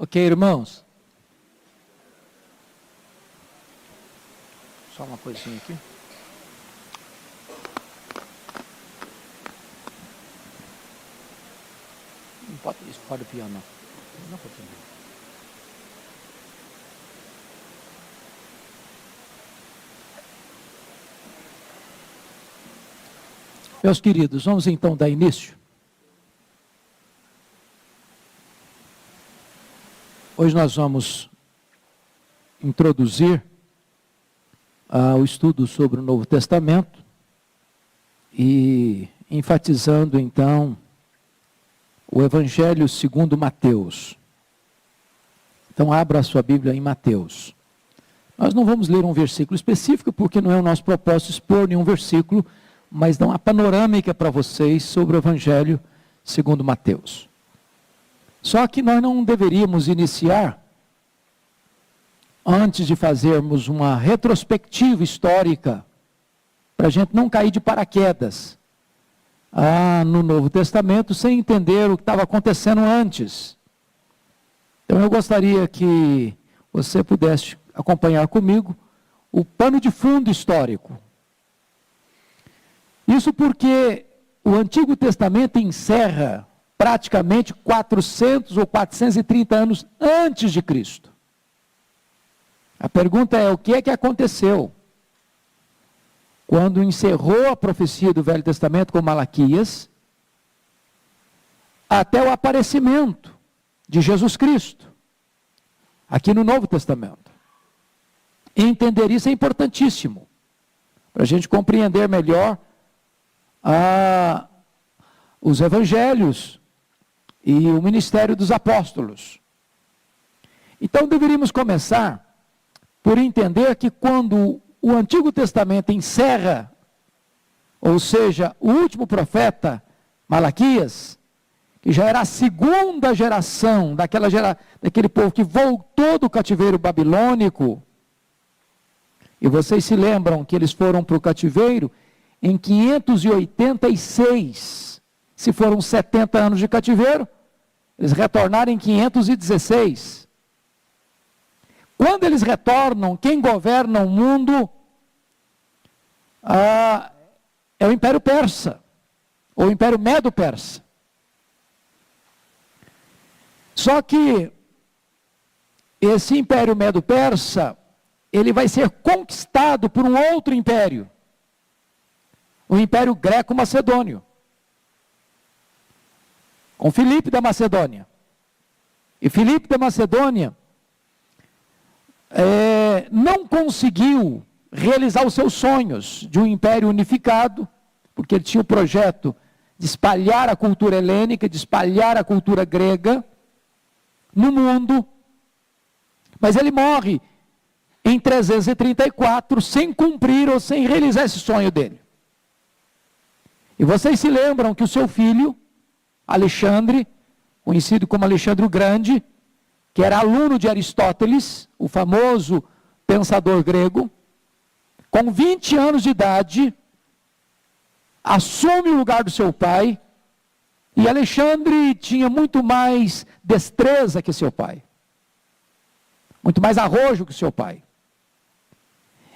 Ok, irmãos? Só uma coisinha aqui. Não pode isso fora do piano, não. Não pode. Meus queridos, vamos então dar início. Hoje nós vamos introduzir o estudo sobre o Novo Testamento e enfatizando então o Evangelho segundo Mateus. Então abra a sua Bíblia em Mateus. Nós não vamos ler um versículo específico porque não é o nosso propósito expor nenhum versículo, mas dar uma panorâmica para vocês sobre o Evangelho segundo Mateus. Só que nós não deveríamos iniciar antes de fazermos uma retrospectiva histórica, para a gente não cair de paraquedas no Novo Testamento sem entender o que estava acontecendo antes. Então eu gostaria que você pudesse acompanhar comigo o pano de fundo histórico. Isso porque o Antigo Testamento encerra praticamente 400 ou 430 anos antes de Cristo. A pergunta é, o que é que aconteceu? Quando encerrou a profecia do Velho Testamento com Malaquias, até o aparecimento de Jesus Cristo, aqui no Novo Testamento. E entender isso é importantíssimo, para a gente compreender melhor os evangelhos e o ministério dos apóstolos. Então deveríamos começar por entender que quando o Antigo Testamento encerra, ou seja, o último profeta, Malaquias, que já era a segunda geração daquele povo que voltou do cativeiro babilônico, e vocês se lembram que eles foram para o cativeiro em 586, se foram 70 anos de cativeiro, eles retornaram em 516. Quando eles retornam, quem governa o mundo é o Império Persa, ou o Império Medo-Persa. Só que esse Império Medo-Persa, ele vai ser conquistado por um outro império, o Império Greco-Macedônio, com Filipe da Macedônia. E Filipe da Macedônia não conseguiu realizar os seus sonhos de um império unificado, porque ele tinha o projeto de espalhar a cultura helênica, de espalhar a cultura grega no mundo, mas ele morre em 334 sem cumprir ou sem realizar esse sonho dele. E vocês se lembram que o seu filho, Alexandre, conhecido como Alexandre o Grande, que era aluno de Aristóteles, o famoso pensador grego, com 20 anos de idade, assume o lugar do seu pai, e Alexandre tinha muito mais destreza que seu pai, muito mais arrojo que seu pai.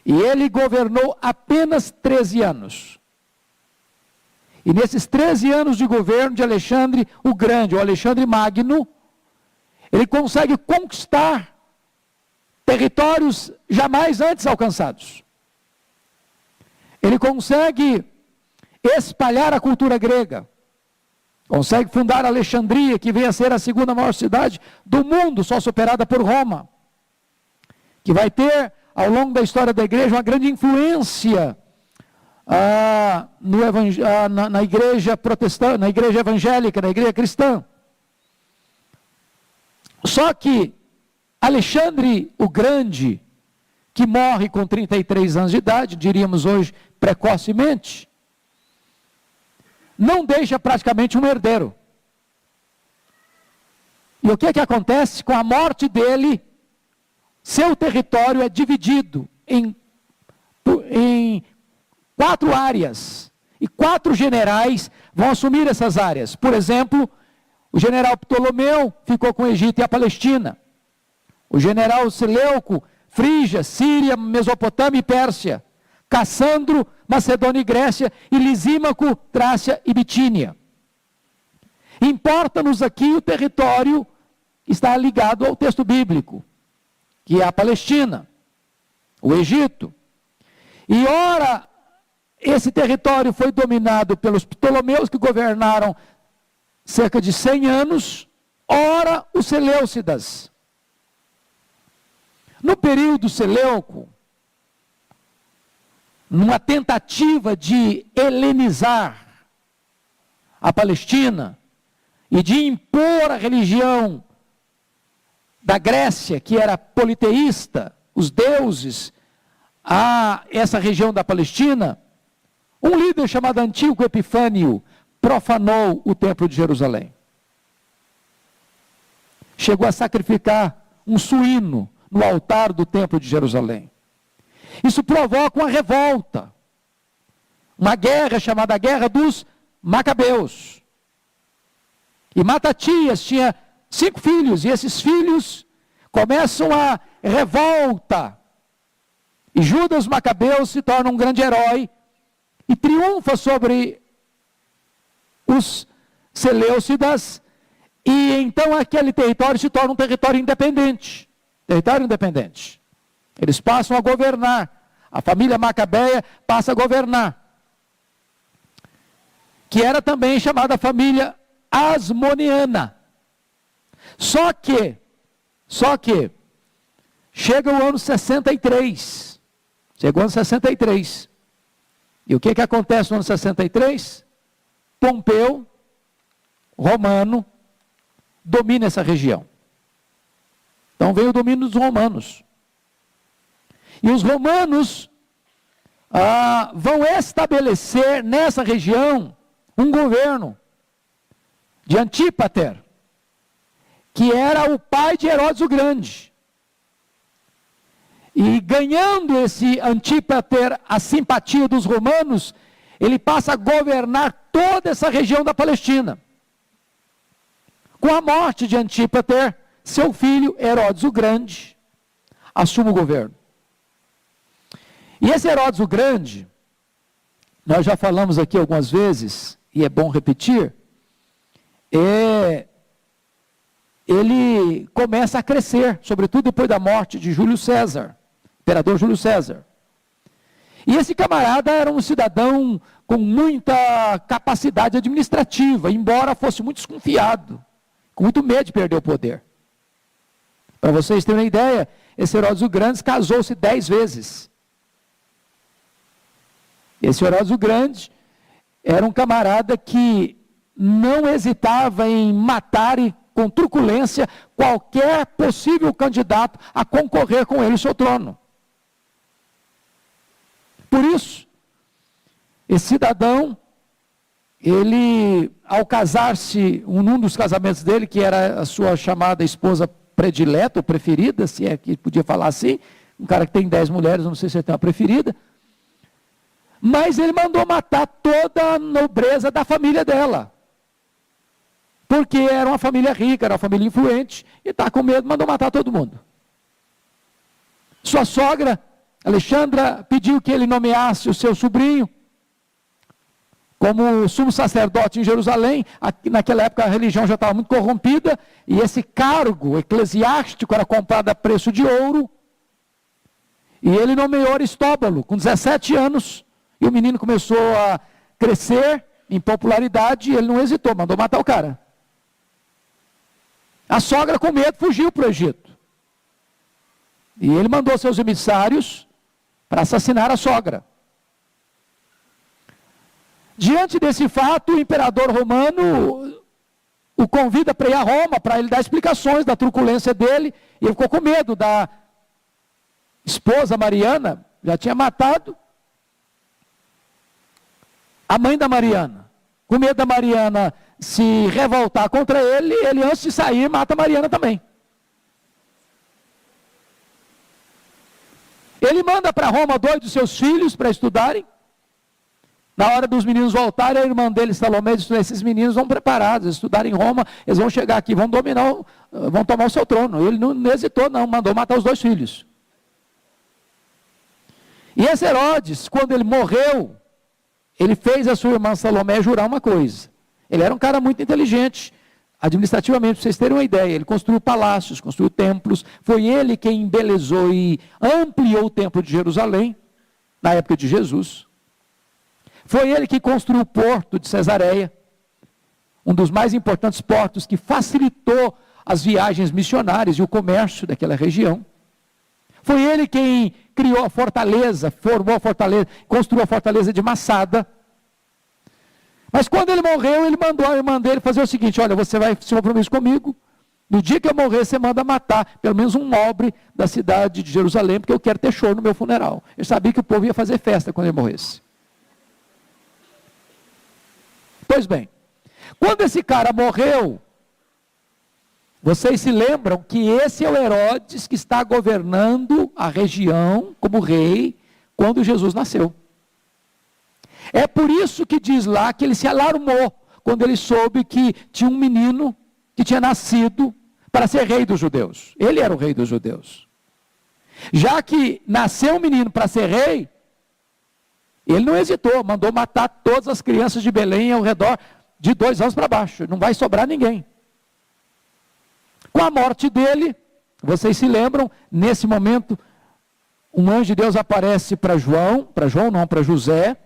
E ele governou apenas 13 anos. E nesses 13 anos de governo de Alexandre o Grande, ou Alexandre Magno, ele consegue conquistar territórios jamais antes alcançados. Ele consegue espalhar a cultura grega, consegue fundar Alexandria, que vem a ser a segunda maior cidade do mundo, só superada por Roma, que vai ter, ao longo da história da igreja, uma grande influência na igreja protestante, na igreja evangélica, na igreja cristã. Só que Alexandre o Grande, que morre com 33 anos de idade, diríamos hoje precocemente, não deixa praticamente um herdeiro. E o que acontece? Com a morte dele, seu território é dividido em 4 áreas, e 4 generais vão assumir essas áreas. Por exemplo, O general Ptolomeu ficou com o Egito e a Palestina. O general Seleuco, Frígia, Síria, Mesopotâmia e Pérsia. Cassandro, Macedônia e Grécia. E Lisímaco, Trácia e Bitínia. Importa-nos aqui o território que está ligado ao texto bíblico, que é a Palestina, o Egito. E ora, esse território foi dominado pelos Ptolomeus, que governaram cerca de 100 anos, ora os Seleucidas. No período Seleuco, numa tentativa de helenizar a Palestina e de impor a religião da Grécia, que era politeísta, os deuses, a essa região da Palestina, um líder chamado Antíoco Epifânio profanou o templo de Jerusalém. Chegou a sacrificar um suíno no altar do templo de Jerusalém. Isso provoca uma revolta, uma guerra chamada Guerra dos Macabeus. E Matatias tinha 5 filhos, e esses filhos começam a revolta. E Judas Macabeu se torna um grande herói e triunfa sobre os Seleucidas, e então aquele território se torna um território independente. Território independente. Eles passam a governar. A família Macabeia passa a governar. Que era também chamada família Asmoniana. Só que, chega o ano 63. Chegou o ano 63. E o que acontece no ano 63? Pompeu, romano, domina essa região. Então vem o domínio dos romanos. E os romanos vão estabelecer nessa região um governo de Antípater, que era o pai de Herodes o Grande. E ganhando esse Antípater a simpatia dos romanos, ele passa a governar toda essa região da Palestina. Com a morte de Antípater, seu filho Herodes o Grande assume o governo. E esse Herodes o Grande, nós já falamos aqui algumas vezes, e é bom repetir, ele começa a crescer, sobretudo depois da morte de Júlio César, imperador Júlio César. E esse camarada era um cidadão com muita capacidade administrativa, embora fosse muito desconfiado, com muito medo de perder o poder. Para vocês terem uma ideia, esse Herodes o Grande casou-se 10 vezes. Esse Herodes o Grande era um camarada que não hesitava em matar e com truculência qualquer possível candidato a concorrer com ele no seu trono. Por isso, esse cidadão, ele, ao casar-se, num dos casamentos dele, que era a sua chamada esposa predileta, ou preferida, se é que podia falar assim, um cara que tem 10 mulheres, não sei se ele tem uma preferida, mas ele mandou matar toda a nobreza da família dela, porque era uma família rica, era uma família influente, e está com medo, mandou matar todo mundo. Sua sogra, Alexandra, pediu que ele nomeasse o seu sobrinho como sumo sacerdote em Jerusalém. Naquela época a religião já estava muito corrompida, e esse cargo eclesiástico era comprado a preço de ouro, e ele nomeou Aristóbulo, com 17 anos, e o menino começou a crescer em popularidade, e ele não hesitou, mandou matar o cara. A sogra, com medo, fugiu para o Egito. E ele mandou seus emissários para assassinar a sogra. Diante desse fato, o imperador romano o convida para ir a Roma, para ele dar explicações da truculência dele, e ele ficou com medo da esposa Mariana, já tinha matado a mãe da Mariana. Com medo da Mariana se revoltar contra ele, ele antes de sair mata a Mariana também. Ele manda para Roma 2 dos seus filhos para estudarem, Na hora dos meninos voltarem, a irmã dele, Salomé, disse: esses meninos vão preparados, estudaram em Roma, eles vão chegar aqui, vão dominar, vão tomar o seu trono. Ele não hesitou não, mandou matar os 2 filhos. E esse Herodes, quando ele morreu, ele fez a sua irmã Salomé jurar uma coisa. Ele era um cara muito inteligente, administrativamente, para vocês terem uma ideia. Ele construiu palácios, construiu templos, foi ele quem embelezou e ampliou o templo de Jerusalém, na época de Jesus. Foi ele que construiu o porto de Cesareia, um dos mais importantes portos que facilitou as viagens missionárias e o comércio daquela região. Foi ele quem criou a fortaleza, formou a fortaleza, construiu a fortaleza de Massada. Mas quando ele morreu, ele mandou a irmã dele fazer o seguinte: olha, você vai se comprometer comigo, no dia que eu morrer, você manda matar pelo menos um nobre da cidade de Jerusalém, porque eu quero ter show no meu funeral. Ele sabia que o povo ia fazer festa quando ele morresse. Pois bem, quando esse cara morreu, vocês se lembram que esse é o Herodes que está governando a região como rei quando Jesus nasceu. É por isso que diz lá que ele se alarmou quando ele soube que tinha um menino que tinha nascido para ser rei dos judeus. Ele era o rei dos judeus. Já que nasceu um menino para ser rei, ele não hesitou, mandou matar todas as crianças de Belém ao redor de 2 anos para baixo. Não vai sobrar ninguém. Com a morte dele, vocês se lembram, nesse momento, um anjo de Deus aparece para José,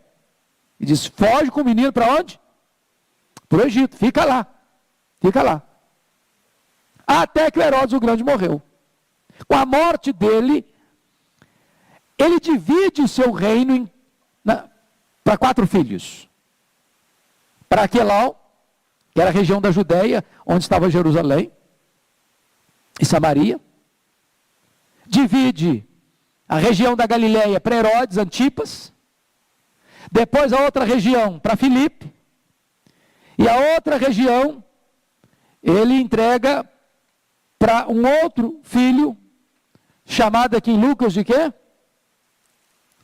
e diz: foge com o menino para onde? Para o Egito, fica lá. Até que o Herodes o Grande morreu. Com a morte dele, ele divide o seu reino para 4 filhos. Para Aquelau, que era a região da Judéia, onde estava Jerusalém e Samaria. Divide a região da Galileia para Herodes, Antipas. Depois a outra região para Filipe. E a outra região ele entrega para um outro filho, chamado aqui em Lucas de quê?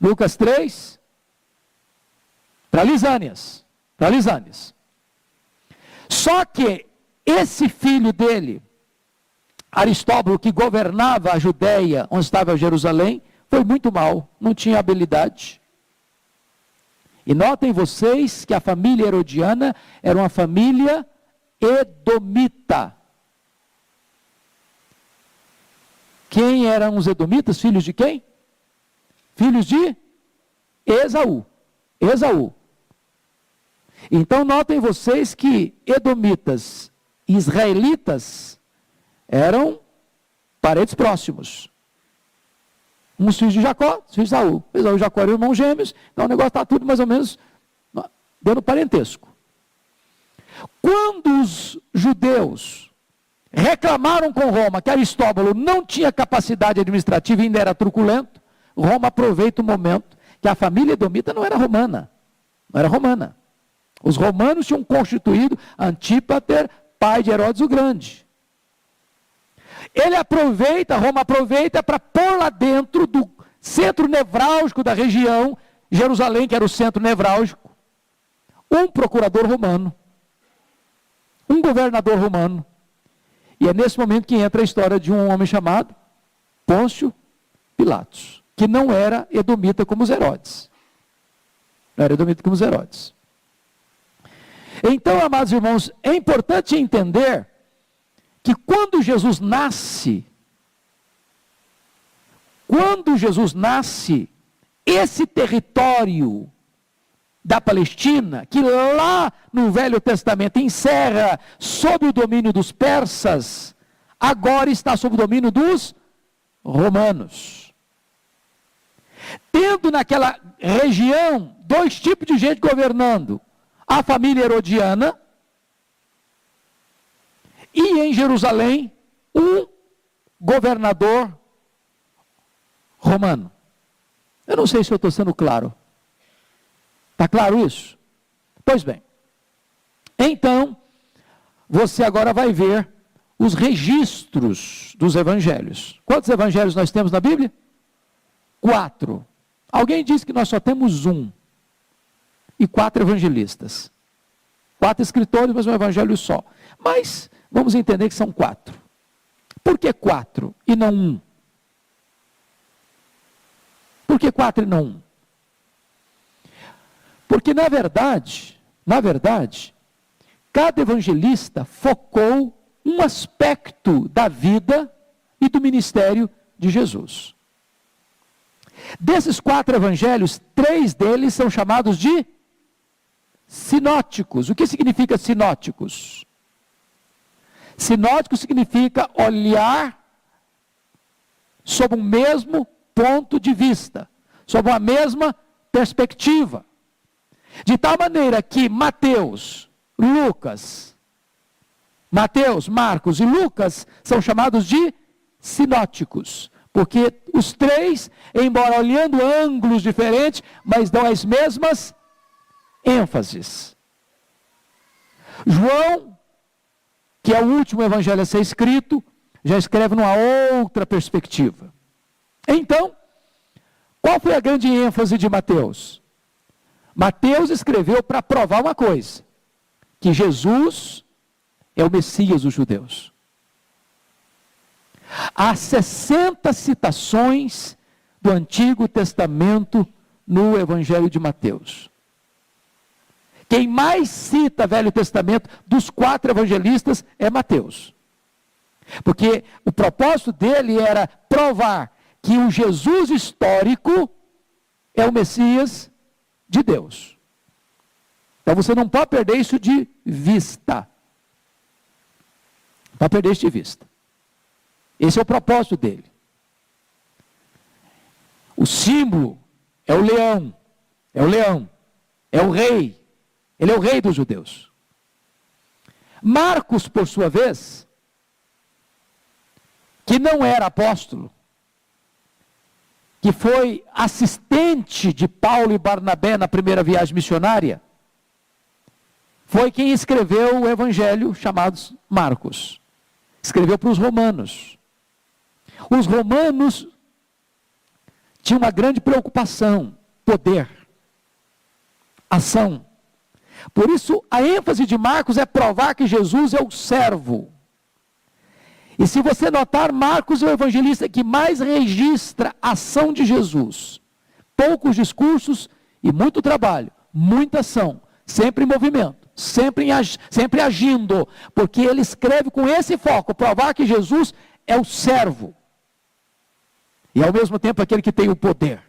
Lucas 3, para Lisânias. Só que esse filho dele, Aristóbulo, que governava a Judéia, onde estava Jerusalém, foi muito mal, não tinha habilidade. E notem vocês que a família herodiana era uma família edomita. Quem eram os edomitas? Filhos de quem? Filhos de Esaú. Então notem vocês que edomitas e israelitas eram parentes próximos. Uns filhos de Jacó, filhos de Esaú. Esaú e Jacó eram irmãos gêmeos, então o negócio está tudo mais ou menos dando parentesco. Quando os judeus reclamaram com Roma que Aristóbulo não tinha capacidade administrativa e ainda era truculento, Roma aproveita o momento que a família edomita não era romana. Os romanos tinham constituído Antípater, pai de Herodes o Grande. Roma aproveita para pôr lá dentro do centro nevrálgico da região, Jerusalém, que era o centro nevrálgico, um procurador romano, um governador romano. E é nesse momento que entra a história de um homem chamado Pôncio Pilatos, que não era edomita como os Herodes. Então, amados irmãos, é importante entender que quando Jesus nasce, esse território da Palestina, que lá no Velho Testamento encerra sob o domínio dos persas, agora está sob o domínio dos romanos. Tendo naquela região 2 tipos de gente governando: a família herodiana e em Jerusalém um governador romano. Eu não sei se eu estou sendo claro. Está claro isso? Pois bem. Então, você agora vai ver os registros dos evangelhos. Quantos evangelhos nós temos na Bíblia? 4. Alguém disse que nós só temos um. e 4 evangelistas. 4 escritores, mas um evangelho só. Mas vamos entender que são 4. Por que 4 e não 1? Por que 4 e não 1? Porque na verdade, cada evangelista focou um aspecto da vida e do ministério de Jesus. Desses 4 evangelhos, 3 deles são chamados de sinóticos. O que significa sinóticos? Sinótico significa olhar sob o mesmo ponto de vista, sob a mesma perspectiva. De tal maneira que Mateus, Marcos e Lucas são chamados de sinóticos, porque os 3, embora olhando ângulos diferentes, mas dão as mesmas ênfases. João, que é o último evangelho a ser escrito, já escreve numa outra perspectiva. Então, qual foi a grande ênfase de Mateus? Mateus escreveu para provar uma coisa, que Jesus é o Messias dos judeus. Há 60 citações do Antigo Testamento no Evangelho de Mateus. Quem mais cita Velho Testamento dos 4 evangelistas é Mateus. Porque o propósito dele era provar que o Jesus histórico é o Messias de Deus. Então você não pode perder isso de vista. Não pode perder isso de vista. Esse é o propósito dele. O símbolo é o leão. É o rei. Ele é o rei dos judeus. Marcos, por sua vez, que não era apóstolo, que foi assistente de Paulo e Barnabé na primeira viagem missionária, foi quem escreveu o evangelho chamado Marcos. Escreveu para os romanos. Os romanos tinham uma grande preocupação: poder, ação. Por isso, a ênfase de Marcos é provar que Jesus é o servo. E se você notar, Marcos é o evangelista que mais registra a ação de Jesus. Poucos discursos e muito trabalho, muita ação, sempre em movimento, sempre agindo, porque ele escreve com esse foco, provar que Jesus é o servo. E ao mesmo tempo aquele que tem o poder.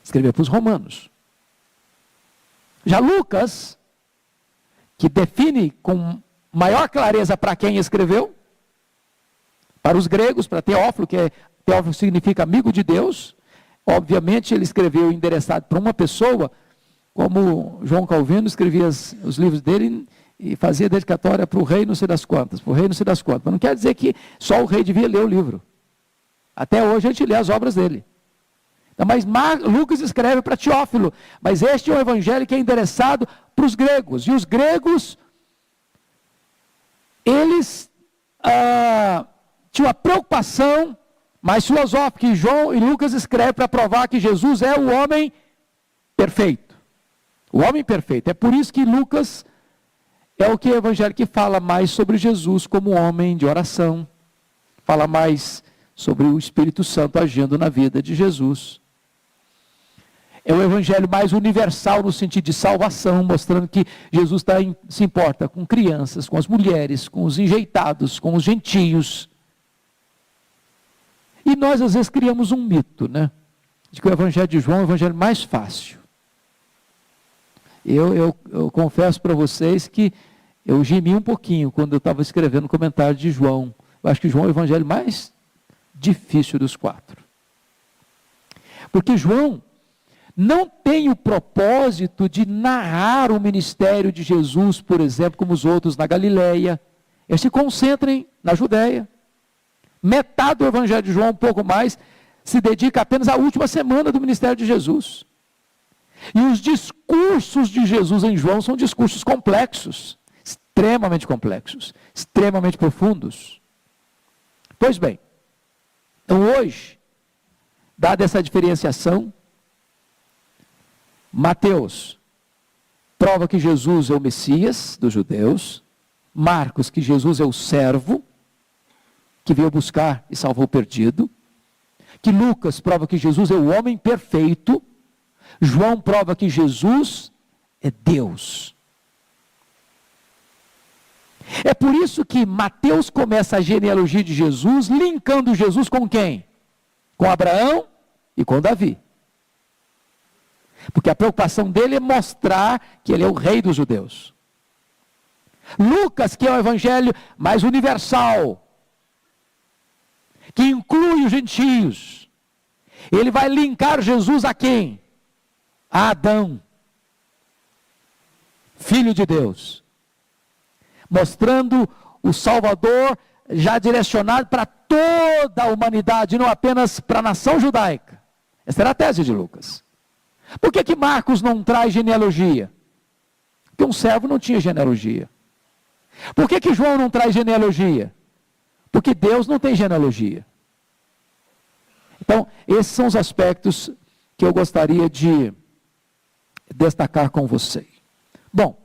Escreveu para os romanos. Já Lucas, que define com maior clareza para quem escreveu, para os gregos, para Teófilo, Teófilo significa amigo de Deus. Obviamente ele escreveu endereçado para uma pessoa, como João Calvino escrevia os livros dele e fazia dedicatória para o rei não sei das quantas, mas não quer dizer que só o rei devia ler o livro. Até hoje a gente lê as obras dele. Mas Lucas escreve para Teófilo, mas este é um evangelho que é endereçado para os gregos, e os gregos, eles tinham uma preocupação mais filosófica, e João e Lucas escrevem para provar que Jesus é o homem perfeito. O homem perfeito. É por isso que Lucas é o evangelho que fala mais sobre Jesus como homem de oração, fala mais sobre o Espírito Santo agindo na vida de Jesus. É o evangelho mais universal no sentido de salvação, mostrando que Jesus se importa com crianças, com as mulheres, com os enjeitados, com os gentios. E nós às vezes criamos um mito, né? De que o evangelho de João é o evangelho mais fácil. Eu confesso para vocês que eu gemi um pouquinho quando eu estava escrevendo o comentário de João. Eu acho que João é o evangelho mais difícil dos 4. Porque João não tem o propósito de narrar o ministério de Jesus, por exemplo, como os outros na Galileia. Eles se concentram na Judéia. Metade do evangelho de João, um pouco mais, se dedica apenas à última semana do ministério de Jesus. E os discursos de Jesus em João são discursos complexos, extremamente profundos. Pois bem, então hoje, dada essa diferenciação, Mateus prova que Jesus é o Messias dos judeus. Marcos, que Jesus é o servo que veio buscar e salvou o perdido. Que Lucas prova que Jesus é o homem perfeito. João prova que Jesus é Deus. É por isso que Mateus começa a genealogia de Jesus, linkando Jesus com quem? Com Abraão e com Davi. Porque a preocupação dele é mostrar que ele é o rei dos judeus. Lucas, que é o evangelho mais universal, que inclui os gentios, ele vai linkar Jesus a quem? A Adão, filho de Deus, mostrando o Salvador já direcionado para toda a humanidade, não apenas para a nação judaica. Essa era a tese de Lucas. Por que Marcos não traz genealogia? Porque um servo não tinha genealogia. Por que João não traz genealogia? Porque Deus não tem genealogia. Então, esses são os aspectos que eu gostaria de destacar com você. Bom,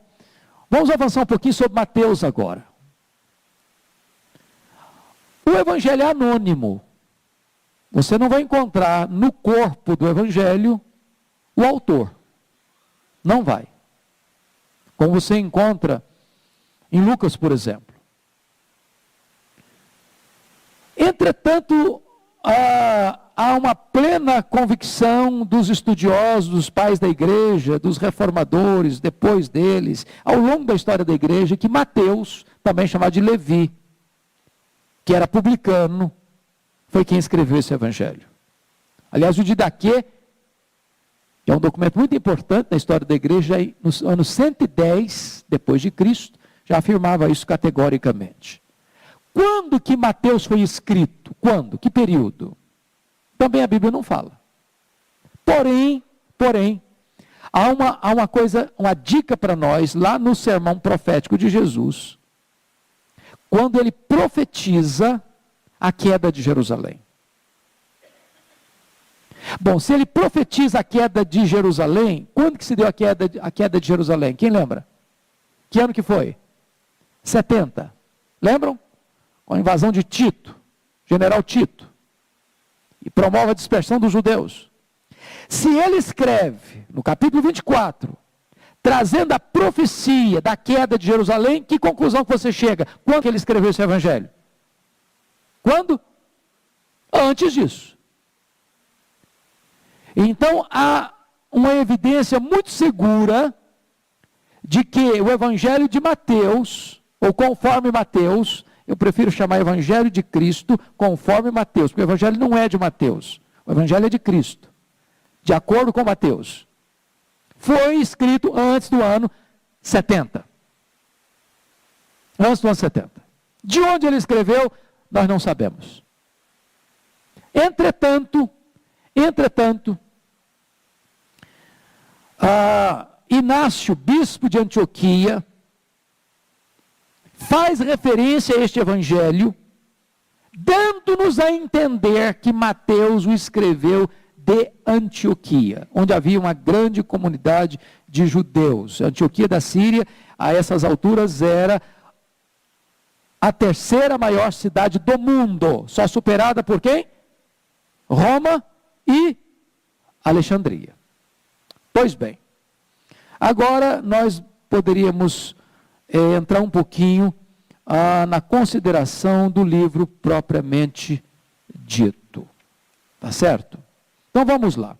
vamos avançar um pouquinho sobre Mateus agora. O evangelho é anônimo. Você não vai encontrar no corpo do evangelho o autor. Não vai. Como você encontra em Lucas, por exemplo. Entretanto, há uma plena convicção dos estudiosos, dos pais da igreja, dos reformadores, depois deles, ao longo da história da igreja, que Mateus, também chamado de Levi, que era publicano, foi quem escreveu esse evangelho. Aliás, o Didaquê, que é um documento muito importante na história da igreja, no ano 110 depois de Cristo, já afirmava isso categoricamente. Quando que Mateus foi escrito? Quando? Que período? Também a Bíblia não fala. Porém, há uma coisa, uma dica para nós, lá no sermão profético de Jesus, quando ele profetiza a queda de Jerusalém. Bom, se ele profetiza a queda de Jerusalém, quando que se deu a queda de Jerusalém? Quem lembra? Que ano que foi? 70. Lembram? Com a invasão de Tito, general Tito, e promove a dispersão dos judeus. Se ele escreve, no capítulo 24, trazendo a profecia da queda de Jerusalém, que conclusão que você chega? Quando que ele escreveu esse evangelho? Quando? Antes disso. Então, há uma evidência muito segura de que o evangelho de Mateus, ou conforme Mateus, eu prefiro chamar evangelho de Cristo conforme Mateus, porque o evangelho não é de Mateus, o evangelho é de Cristo, de acordo com Mateus. Foi escrito antes do ano 70. Antes do ano 70. De onde ele escreveu, nós não sabemos. Entretanto, Inácio, bispo de Antioquia, faz referência a este evangelho, dando-nos a entender que Mateus o escreveu de Antioquia, onde havia uma grande comunidade de judeus. Antioquia da Síria, a essas alturas, era a terceira maior cidade do mundo, só superada por quem? Roma e Alexandria. Pois bem, agora nós poderíamos entrar um pouquinho na consideração do livro propriamente dito. Tá certo? Então vamos lá.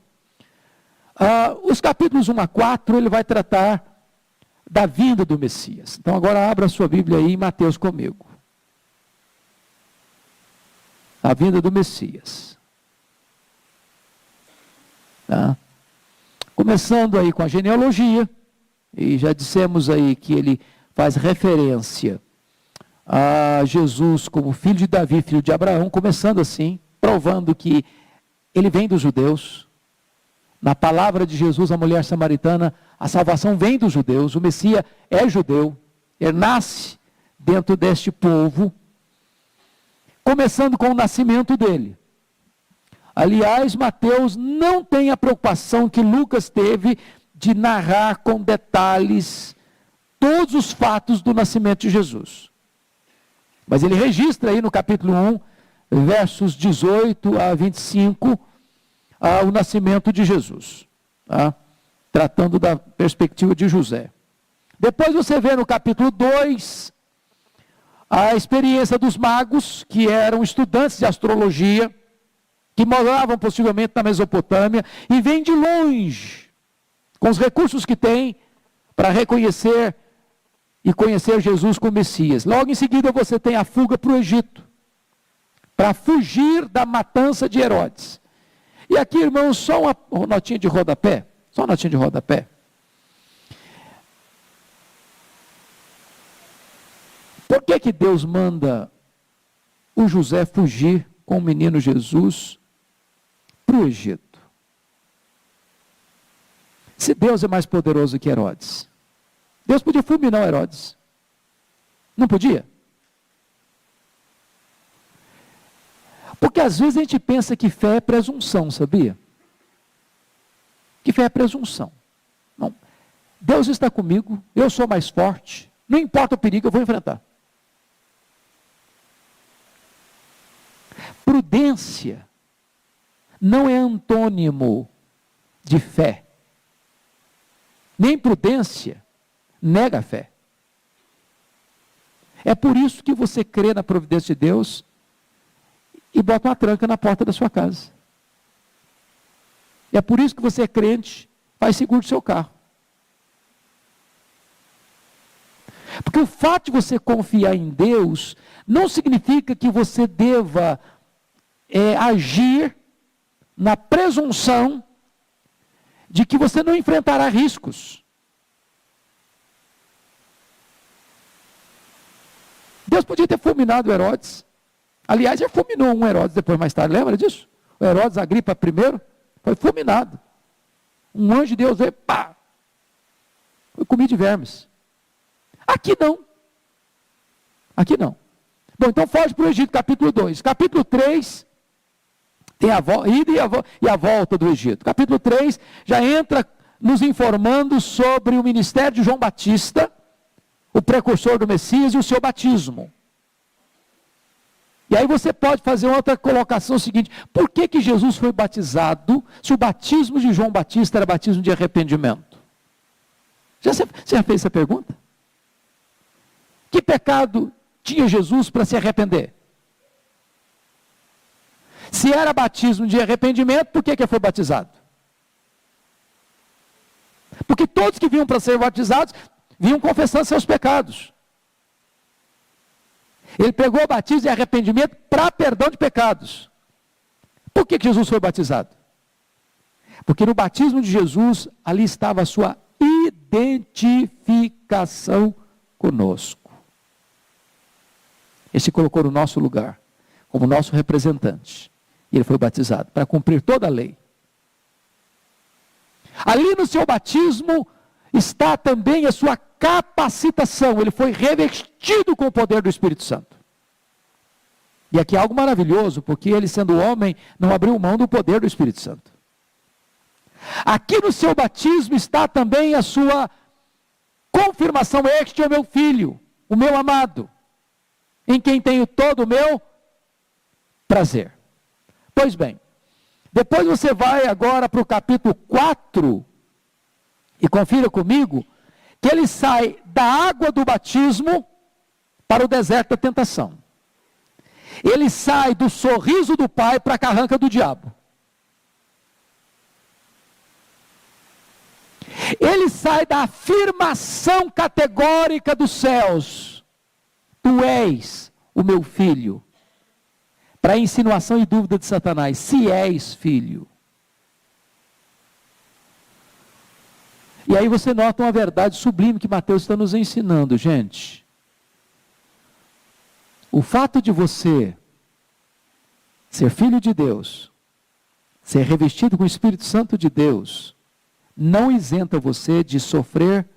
Os capítulos 1 a 4, ele vai tratar da vinda do Messias. Então agora abra a sua Bíblia aí em Mateus comigo. A vinda do Messias. Tá? Começando aí com a genealogia, e já dissemos aí que ele faz referência a Jesus como filho de Davi, filho de Abraão, começando assim, provando que ele vem dos judeus. Na palavra de Jesus, a mulher samaritana, a salvação vem dos judeus, o Messias é judeu, ele nasce dentro deste povo, começando com o nascimento dele. Aliás, Mateus não tem a preocupação que Lucas teve de narrar com detalhes todos os fatos do nascimento de Jesus. Mas ele registra aí no capítulo 1, versos 18 a 25, o nascimento de Jesus, tá? Tratando da perspectiva de José. Depois você vê no capítulo 2, a experiência dos magos, que eram estudantes de astrologia, que moravam possivelmente na Mesopotâmia, e vêm de longe, com os recursos que têm, para reconhecer e conhecer Jesus como Messias. Logo em seguida você tem a fuga para o Egito, para fugir da matança de Herodes. E aqui, irmãos, só uma notinha de rodapé, só uma notinha de rodapé. Por que Deus manda o José fugir com o menino Jesus para o Egito? Se Deus é mais poderoso que Herodes, Deus podia fulminar Herodes. Não podia? Porque às vezes a gente pensa que fé é presunção, sabia? Que fé é presunção. Não. Deus está comigo, eu sou mais forte, não importa o perigo, eu vou enfrentar. Prudência não é antônimo de fé. Nem prudência nega a fé. É por isso que você crê na providência de Deus e bota uma tranca na porta da sua casa. É por isso que você é crente, faz seguro do seu carro. Porque o fato de você confiar em Deus não significa que você deva agir na presunção de que você não enfrentará riscos. Deus podia ter fulminado Herodes. Aliás, ele fulminou um Herodes depois, mais tarde, lembra disso? O Herodes Agripa I foi fulminado. Um anjo de Deus veio, pá! Foi comido de vermes. Aqui não. Aqui não. Bom, então foge para o Egito, capítulo 2. Capítulo 3, tem a ida e a volta do Egito. Capítulo 3 já entra nos informando sobre o ministério de João Batista, o precursor do Messias e o seu batismo. E aí você pode fazer outra colocação seguinte: por que Jesus foi batizado se o batismo de João Batista era batismo de arrependimento? Você já fez essa pergunta? Que pecado tinha Jesus para se arrepender? Se era batismo de arrependimento, por que ele foi batizado? Porque todos que vinham para ser batizados, vinham confessando seus pecados. Ele pegou o batismo de arrependimento para perdão de pecados. Por que Jesus foi batizado? Porque no batismo de Jesus, ali estava a sua identificação conosco. Ele se colocou no nosso lugar, como nosso representante. E ele foi batizado para cumprir toda a lei. Ali no seu batismo está também a sua capacitação. Ele foi revestido com o poder do Espírito Santo. E aqui é algo maravilhoso, porque ele, sendo homem, não abriu mão do poder do Espírito Santo. Aqui no seu batismo está também a sua confirmação: este é o meu filho, o meu amado, em quem tenho todo o meu prazer. Pois bem, depois você vai agora para o capítulo 4, e confira comigo, que ele sai da água do batismo para o deserto da tentação. Ele sai do sorriso do Pai para a carranca do diabo. Ele sai da afirmação categórica dos céus: tu és o meu filho, para a insinuação e dúvida de Satanás: se és filho. E aí você nota uma verdade sublime que Mateus está nos ensinando, gente. O fato de você ser filho de Deus, ser revestido com o Espírito Santo de Deus, não isenta você de sofrer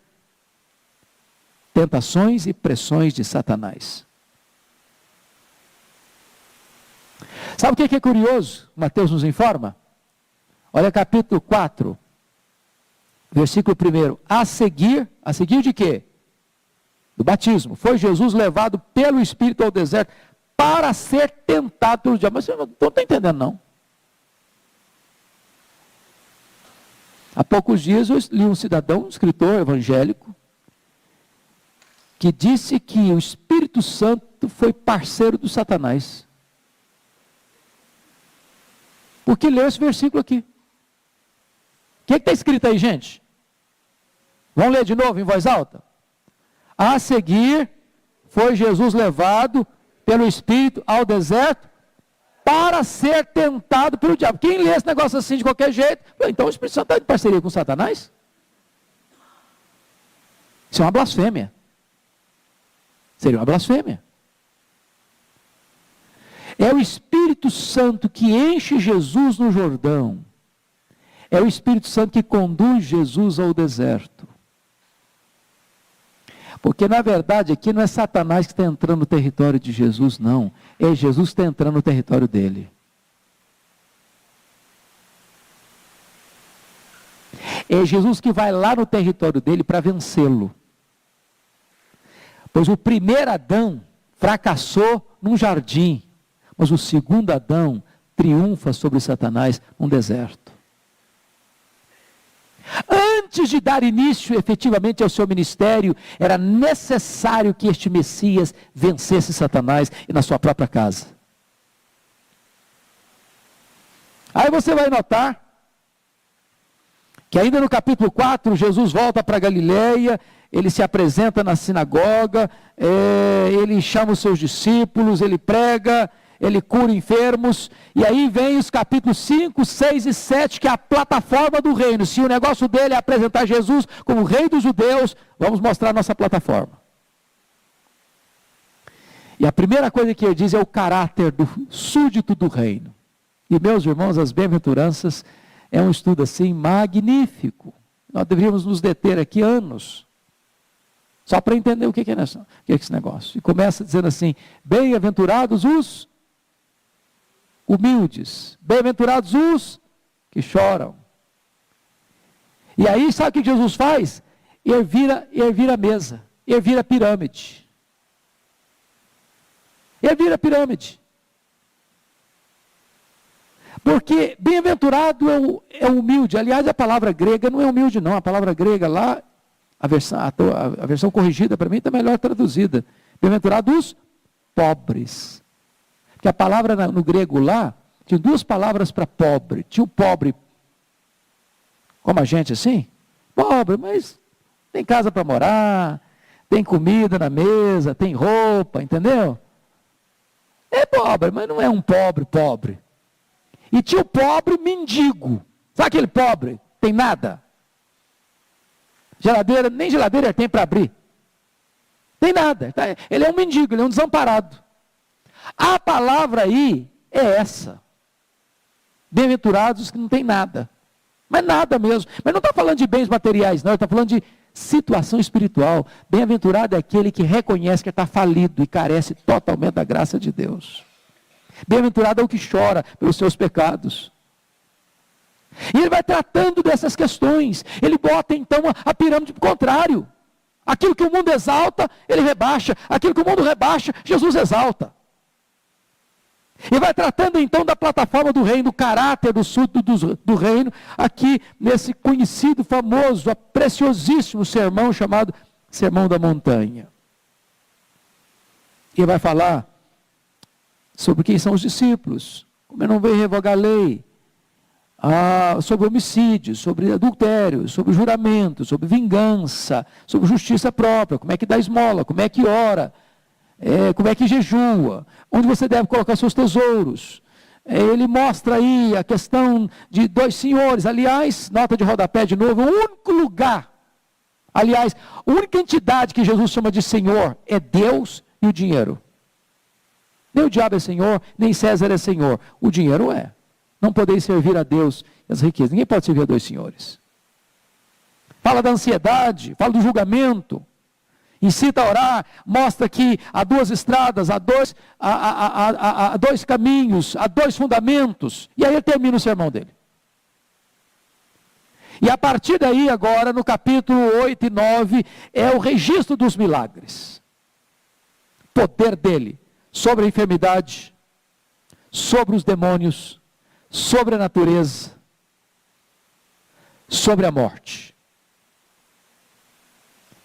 tentações e pressões de Satanás. Sabe o que é curioso? Mateus nos informa. Olha capítulo 4, Versículo 1. A seguir de quê? Do batismo. Foi Jesus levado pelo Espírito ao deserto para ser tentado pelo diabo. Mas você não está entendendo, não. Há poucos dias eu li um cidadão, um escritor evangélico, que disse que o Espírito Santo foi parceiro do Satanás. Porque leu esse versículo aqui. O que está escrito aí, gente? Vamos ler de novo em voz alta? A seguir, foi Jesus levado pelo Espírito ao deserto para ser tentado pelo diabo. Quem lê esse negócio assim de qualquer jeito, então o Espírito Santo está em parceria com Satanás? Isso é uma blasfêmia. Seria uma blasfêmia. É o Espírito Santo que enche Jesus no Jordão. É o Espírito Santo que conduz Jesus ao deserto. Porque na verdade aqui não é Satanás que está entrando no território de Jesus, não. É Jesus que está entrando no território dele. É Jesus que vai lá no território dele para vencê-lo. Pois o primeiro Adão fracassou num jardim, mas o segundo Adão triunfa sobre Satanás num deserto. Antes de dar início efetivamente ao seu ministério, era necessário que este Messias vencesse Satanás e na sua própria casa. Aí você vai notar que ainda no capítulo 4, Jesus volta para Galileia, ele se apresenta na sinagoga, ele chama os seus discípulos, ele prega, ele cura enfermos, e aí vem os capítulos 5, 6 e 7, que é a plataforma do reino. Se o negócio dele é apresentar Jesus como rei dos judeus, vamos mostrar a nossa plataforma. E a primeira coisa que ele diz é o caráter do súdito do reino. E meus irmãos, as bem-aventuranças é um estudo assim magnífico. Nós deveríamos nos deter aqui anos, só para entender o que é esse negócio. E começa dizendo assim: bem-aventurados os humildes, bem-aventurados os que choram. E aí, sabe o que Jesus faz? Ervira a mesa, ervira a pirâmide. Ervira a pirâmide. Porque bem-aventurado é o humilde. Aliás, a palavra grega não é humilde, não. A palavra grega lá, a versão corrigida para mim está melhor traduzida. Bem-aventurados os pobres. Porque a palavra no grego lá, tinha duas palavras para pobre. Tinha o pobre, como a gente assim, pobre, mas tem casa para morar, tem comida na mesa, tem roupa, entendeu? É pobre, mas não é um pobre. E tinha o pobre mendigo. Sabe aquele pobre? Tem nada. Geladeira, nem geladeira ele tem para abrir. Tem nada. Ele é um mendigo, ele é um desamparado. A palavra aí é essa. Bem-aventurados os que não tem nada. Mas nada mesmo. Mas não está falando de bens materiais, não. Ele está falando de situação espiritual. Bem-aventurado é aquele que reconhece que está falido e carece totalmente da graça de Deus. Bem-aventurado é o que chora pelos seus pecados. E ele vai tratando dessas questões. Ele bota então a pirâmide para o contrário. Aquilo que o mundo exalta, ele rebaixa. Aquilo que o mundo rebaixa, Jesus exalta. E vai tratando então da plataforma do reino, do caráter do súdito do reino, aqui nesse conhecido, famoso, preciosíssimo sermão chamado Sermão da Montanha. E vai falar sobre quem são os discípulos, como eu não veio revogar a lei, sobre homicídio, sobre adultério, sobre juramento, sobre vingança, sobre justiça própria, como é que dá esmola, como é que ora, como é que jejua, onde você deve colocar seus tesouros. Ele mostra aí a questão de dois senhores. Aliás, nota de rodapé de novo, o único lugar, aliás, a única entidade que Jesus chama de Senhor é Deus e o dinheiro. Nem o diabo é Senhor, nem César é Senhor. O dinheiro é. Não podeis servir a Deus e as riquezas. Ninguém pode servir a dois senhores. Fala da ansiedade, fala do julgamento. Incita a orar, mostra que há duas estradas, há dois caminhos, há dois fundamentos. E aí ele termina o sermão dele. E a partir daí, agora, no capítulo 8 e 9, é o registro dos milagres. Poder dele sobre a enfermidade, sobre os demônios, sobre a natureza, sobre a morte.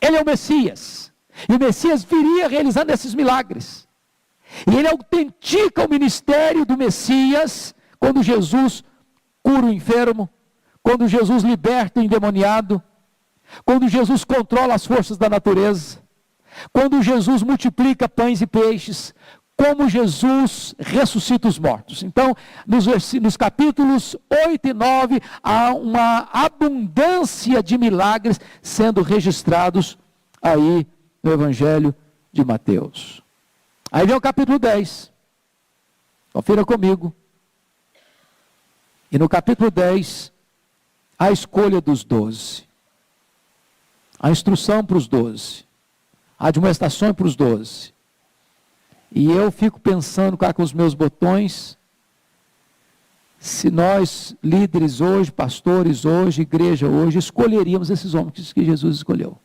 Ele é o Messias. E o Messias viria realizando esses milagres. E ele autentica o ministério do Messias quando Jesus cura o enfermo, quando Jesus liberta o endemoniado, quando Jesus controla as forças da natureza, quando Jesus multiplica pães e peixes, como Jesus ressuscita os mortos. Então, nos capítulos 8 e 9, há uma abundância de milagres sendo registrados aí no Evangelho de Mateus. Aí vem o capítulo 10. Confira comigo. E no capítulo 10, a escolha dos 12. A instrução para os 12. A admoestação para os 12. E eu fico pensando cá com os meus botões, se nós, líderes hoje, pastores hoje, igreja hoje, escolheríamos esses homens que Jesus escolheu.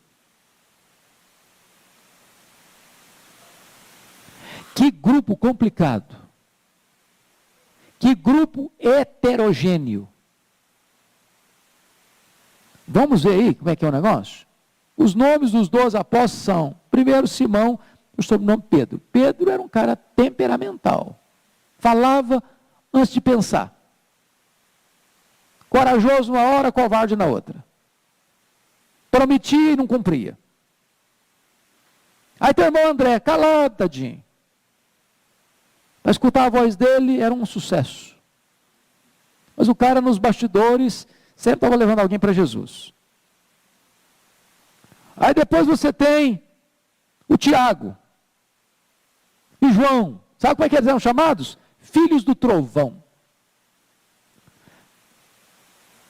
Que grupo complicado. Que grupo heterogêneo. Vamos ver aí como é que é o negócio? Os nomes dos 12 apóstolos são, primeiro Simão, o sobrenome Pedro. Pedro era um cara temperamental. Falava antes de pensar. Corajoso uma hora, covarde na outra. Prometia e não cumpria. Aí tem o irmão André, calado, tadinho. Para escutar a voz dele era um sucesso. Mas o cara nos bastidores sempre estava levando alguém para Jesus. Aí depois você tem o Tiago e João. Sabe como é que eles eram chamados? Filhos do trovão.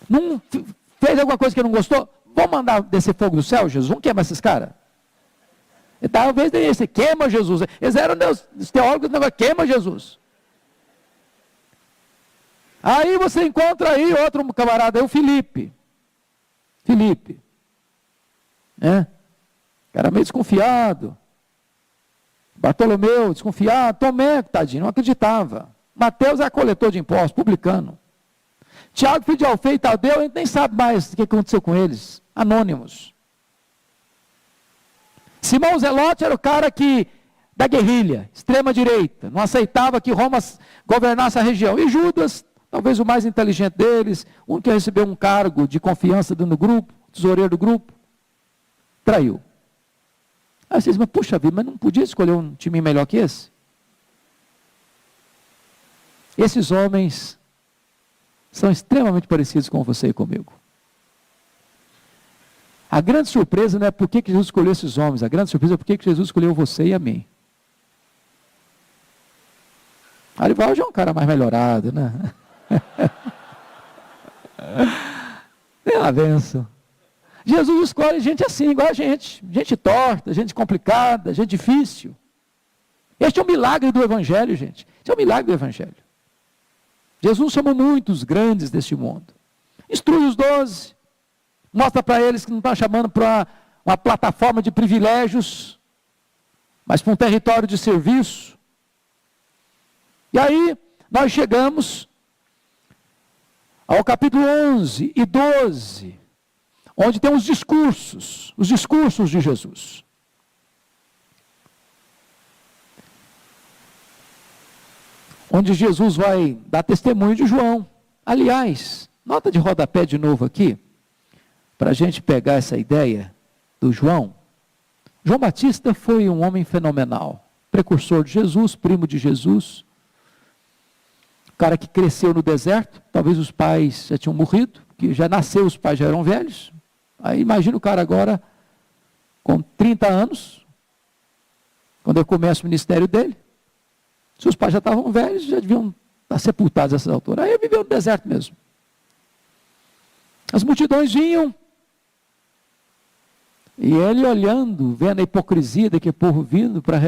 Não fez alguma coisa que não gostou? Vamos mandar descer fogo do céu, Jesus? Vamos queimar esses caras? E talvez esse queima Jesus. Eles eram os teólogos do negócio, queima Jesus. Aí você encontra aí outro camarada, é o Filipe. Filipe. Cara meio desconfiado. Bartolomeu, desconfiado. Tomé, tadinho, não acreditava. Mateus é coletor de impostos, publicano. Tiago, filho de Alfeu e Tadeu, a gente nem sabe mais o que aconteceu com eles. Anônimos. Simão Zelote era o cara da guerrilha, extrema direita, não aceitava que Roma governasse a região. E Judas, talvez o mais inteligente deles, o único que recebeu um cargo de confiança dentro do grupo, tesoureiro do grupo, traiu. Aí vocês dizem, mas puxa vida, mas não podia escolher um time melhor que esse? Esses homens são extremamente parecidos com você e comigo. A grande surpresa não é por que Jesus escolheu esses homens, a grande surpresa é por que Jesus escolheu você e a mim. Arival já é um cara mais melhorado, né? É uma benção. Jesus escolhe gente assim, igual a gente. Gente torta, gente complicada, gente difícil. Este é o milagre do Evangelho, gente. Este é o milagre do Evangelho. Jesus chamou muitos grandes deste mundo. Instrui os 12. Mostra para eles que não estão chamando para uma plataforma de privilégios, mas para um território de serviço. E aí, nós chegamos ao capítulo 11 e 12, onde tem os discursos de Jesus. Onde Jesus vai dar testemunho de João. Aliás, nota de rodapé de novo aqui, para a gente pegar essa ideia do João. João Batista foi um homem fenomenal, precursor de Jesus, primo de Jesus, cara que cresceu no deserto, talvez os pais já tinham morrido, que já nasceu, os pais já eram velhos. Aí imagina o cara agora com 30 anos, quando ele começa o ministério dele. Se os pais já estavam velhos, já deviam estar sepultados a essa altura. Aí ele viveu no deserto mesmo. As multidões vinham, e ele olhando, vendo a hipocrisia daquele povo vindo para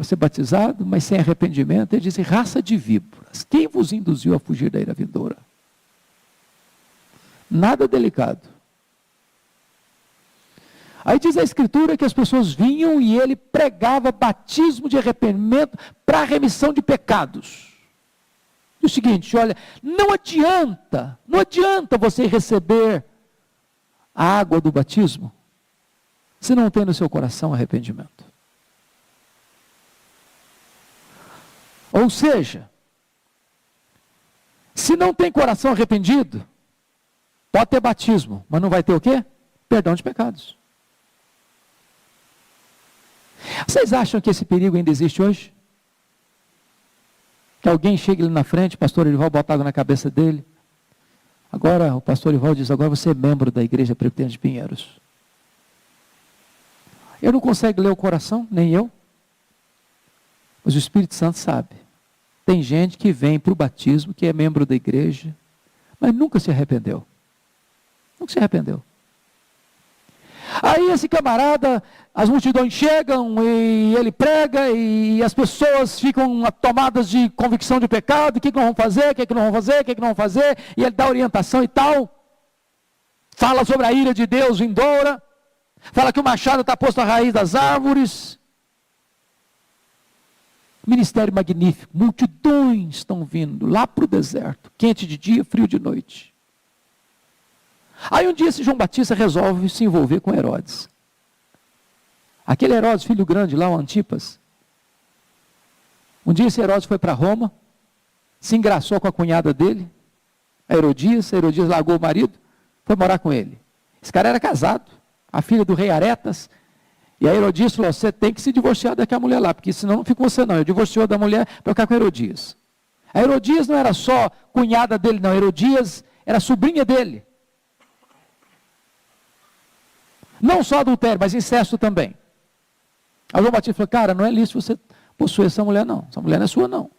ser batizado, mas sem arrependimento, ele disse, raça de víboras, quem vos induziu a fugir da ira vindoura? Nada delicado. Aí diz a Escritura que as pessoas vinham e ele pregava batismo de arrependimento para a remissão de pecados. E o seguinte, olha, não adianta você receber a água do batismo se não tem no seu coração arrependimento. Ou seja, se não tem coração arrependido, pode ter batismo, mas não vai ter o quê? Perdão de pecados. Vocês acham que esse perigo ainda existe hoje? Que alguém chegue ali na frente, o pastor Erival bota água na cabeça dele. Agora, o pastor Erival diz, agora você é membro da Igreja Presbiteriana de Pinheiros. Eu não consigo ler o coração, nem eu. Mas o Espírito Santo sabe. Tem gente que vem para o batismo, que é membro da igreja, mas nunca se arrependeu. Nunca se arrependeu. Aí esse camarada, as multidões chegam e ele prega e as pessoas ficam tomadas de convicção de pecado, o que nós vamos fazer, o que não vamos fazer, o que não vamos fazer, e ele dá orientação e tal, fala sobre a ira de Deus vindoura, fala que o machado está posto à raiz das árvores. Ministério magnífico, multidões estão vindo lá para o deserto, quente de dia, frio de noite. Aí um dia esse João Batista resolve se envolver com Herodes. Aquele Herodes, filho grande lá, o Antipas. Um dia esse Herodes foi para Roma, se engraçou com a cunhada dele, a Herodias largou o marido, foi morar com ele. Esse cara era casado, a filha do rei Aretas, e a Herodias falou, você tem que se divorciar daquela mulher lá, porque senão não fica com você não. Ele divorciou da mulher para ficar com a Herodias. A Herodias não era só cunhada dele, não, a Herodias era sobrinha dele. Não só adultério, mas incesto também. Aí João Batista falou, cara, não é lícito você possuir essa mulher não. Essa mulher não é sua não.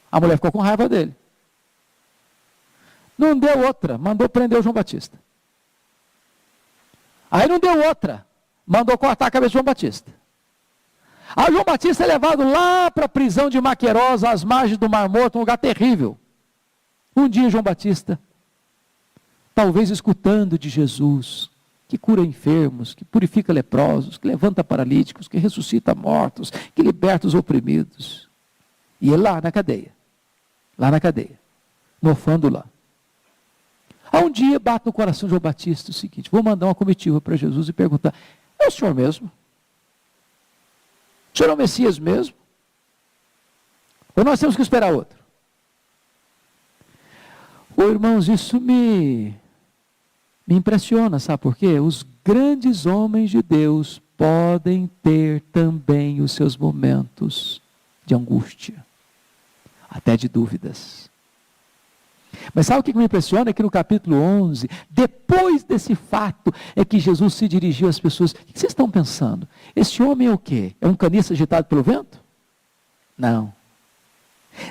A mulher ficou com raiva dele. Não deu outra, mandou prender o João Batista. Aí não deu outra, mandou cortar a cabeça de João Batista. Aí João Batista é levado lá para a prisão de Maquerosa, às margens do Mar Morto, um lugar terrível. Um dia João Batista, talvez escutando de Jesus, que cura enfermos, que purifica leprosos, que levanta paralíticos, que ressuscita mortos, que liberta os oprimidos. E ele lá na cadeia, mofando lá. Aí um dia bate no coração de João Batista o seguinte, vou mandar uma comitiva para Jesus e perguntar, é o senhor mesmo? O senhor é o Messias mesmo? Ou nós temos que esperar outro? Ô irmãos, isso me impressiona, sabe por quê? Os grandes homens de Deus podem ter também os seus momentos de angústia, até de dúvidas. Mas sabe o que me impressiona? É que no capítulo 11, depois desse fato, é que Jesus se dirigiu às pessoas. O que vocês estão pensando? Esse homem é o quê? É um caniço agitado pelo vento? Não.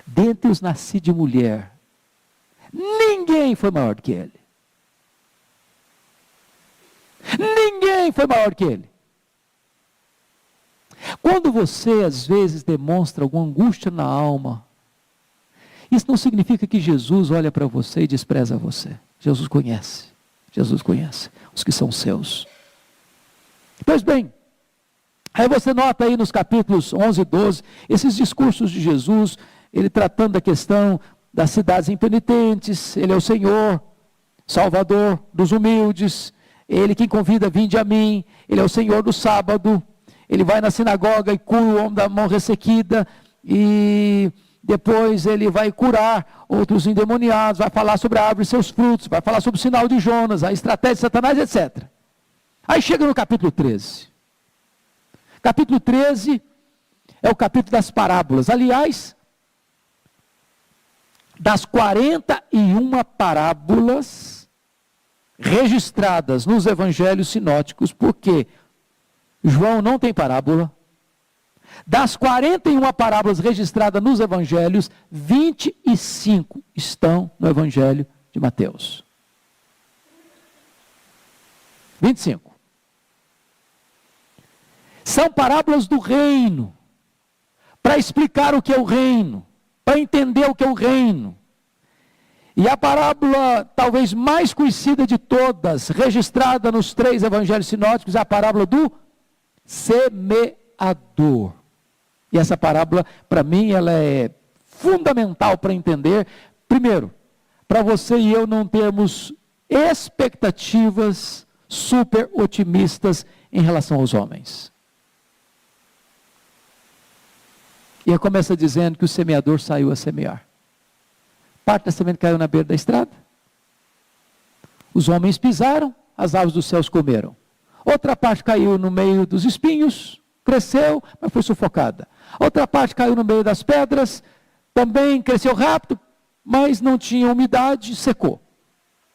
Dentre os nascidos de mulher, ninguém foi maior do que ele. Ninguém foi maior que ele. Quando você às vezes demonstra alguma angústia na alma, isso não significa que Jesus olha para você e despreza você. Jesus conhece os que são seus. Pois bem, aí você nota aí nos capítulos 11 e 12, esses discursos de Jesus, ele tratando da questão das cidades impenitentes, ele é o Senhor, Salvador dos humildes, ele quem convida, vinde a mim, ele é o Senhor do sábado, ele vai na sinagoga e cura o homem da mão ressequida, e depois ele vai curar outros endemoniados, vai falar sobre a árvore e seus frutos, vai falar sobre o sinal de Jonas, a estratégia de Satanás, etc. Aí chega no capítulo 13. Capítulo 13 é o capítulo das parábolas. Aliás, das 41 parábolas registradas nos evangelhos sinóticos, porque João não tem parábola. Das 41 parábolas registradas nos evangelhos, 25 estão no evangelho de Mateus. 25. São parábolas do reino, para explicar o que é o reino, para entender o que é o reino. E a parábola talvez mais conhecida de todas, registrada nos 3 evangelhos sinóticos, é a parábola do semeador. E essa parábola, para mim, ela é fundamental para entender, primeiro, para você e eu não termos expectativas super otimistas em relação aos homens. E ele começa dizendo que o semeador saiu a semear. Parte da semente caiu na beira da estrada. Os homens pisaram, as aves dos céus comeram. Outra parte caiu no meio dos espinhos, cresceu, mas foi sufocada. Outra parte caiu no meio das pedras, também cresceu rápido, mas não tinha umidade, secou.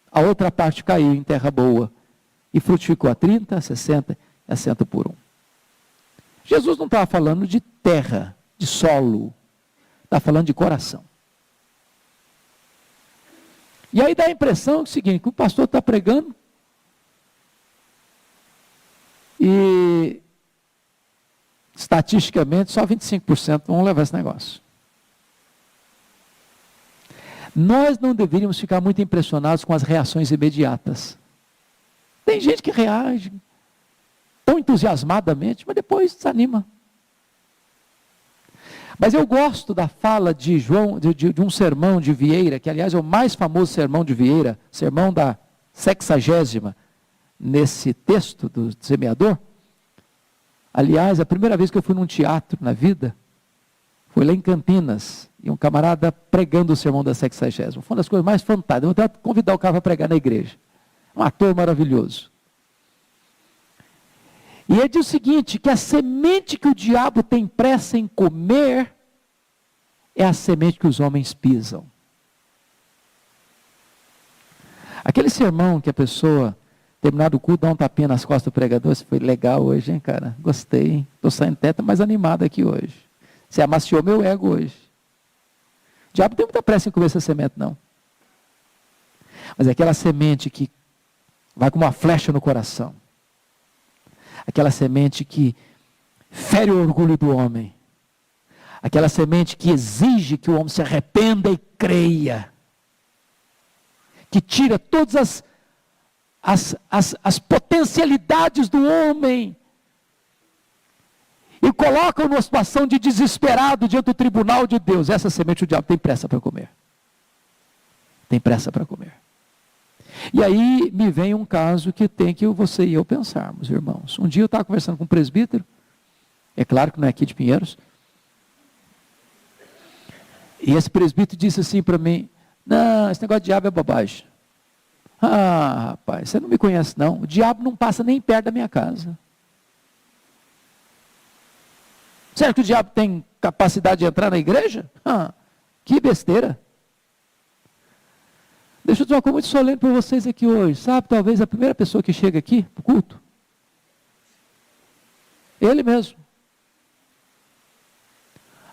A outra parte caiu em terra boa e frutificou a 30, a 60 e a 100 por 1. Jesus não estava falando de terra, de solo, está falando de coração. E aí dá a impressão que é o seguinte, que o pastor está pregando e estatisticamente só 25% vão levar esse negócio. Nós não deveríamos ficar muito impressionados com as reações imediatas. Tem gente que reage tão entusiasmadamente, mas depois desanima. Mas eu gosto da fala de João, de um sermão de Vieira, que aliás é o mais famoso sermão de Vieira, sermão da 60ª, nesse texto do semeador. Aliás, a primeira vez que eu fui num teatro na vida, foi lá em Campinas, e um camarada pregando o sermão da 60ª. Foi uma das coisas mais fantásticas. Eu vou até convidar o cara para pregar na igreja. Um ator maravilhoso. E ele diz o seguinte, que a semente que o diabo tem pressa em comer, é a semente que os homens pisam. Aquele sermão que a pessoa, terminado o culto, dá um tapinha nas costas do pregador, isso foi legal hoje, hein, cara? Gostei, hein? Estou saindo até mais animado aqui hoje. Você amaciou meu ego hoje. O diabo não tem muita pressa em comer essa semente, não. Mas é aquela semente que vai como uma flecha no coração. Aquela semente que fere o orgulho do homem. Aquela semente que exige que o homem se arrependa e creia. Que tira todas as potencialidades do homem. E coloca numa situação de desesperado diante do tribunal de Deus. Essa semente o diabo tem pressa para comer. Tem pressa para comer. E aí me vem um caso que tem que você e eu pensarmos, irmãos. Um dia eu estava conversando com um presbítero, é claro que não é aqui de Pinheiros, e esse presbítero disse assim para mim, não, esse negócio de diabo é bobagem. Ah, rapaz, você não me conhece não, o diabo não passa nem perto da minha casa. Será que o diabo tem capacidade de entrar na igreja? Ah, que besteira. Deixa eu dizer uma coisa muito solene para vocês aqui hoje. Sabe, talvez a primeira pessoa que chega aqui para o culto, ele mesmo.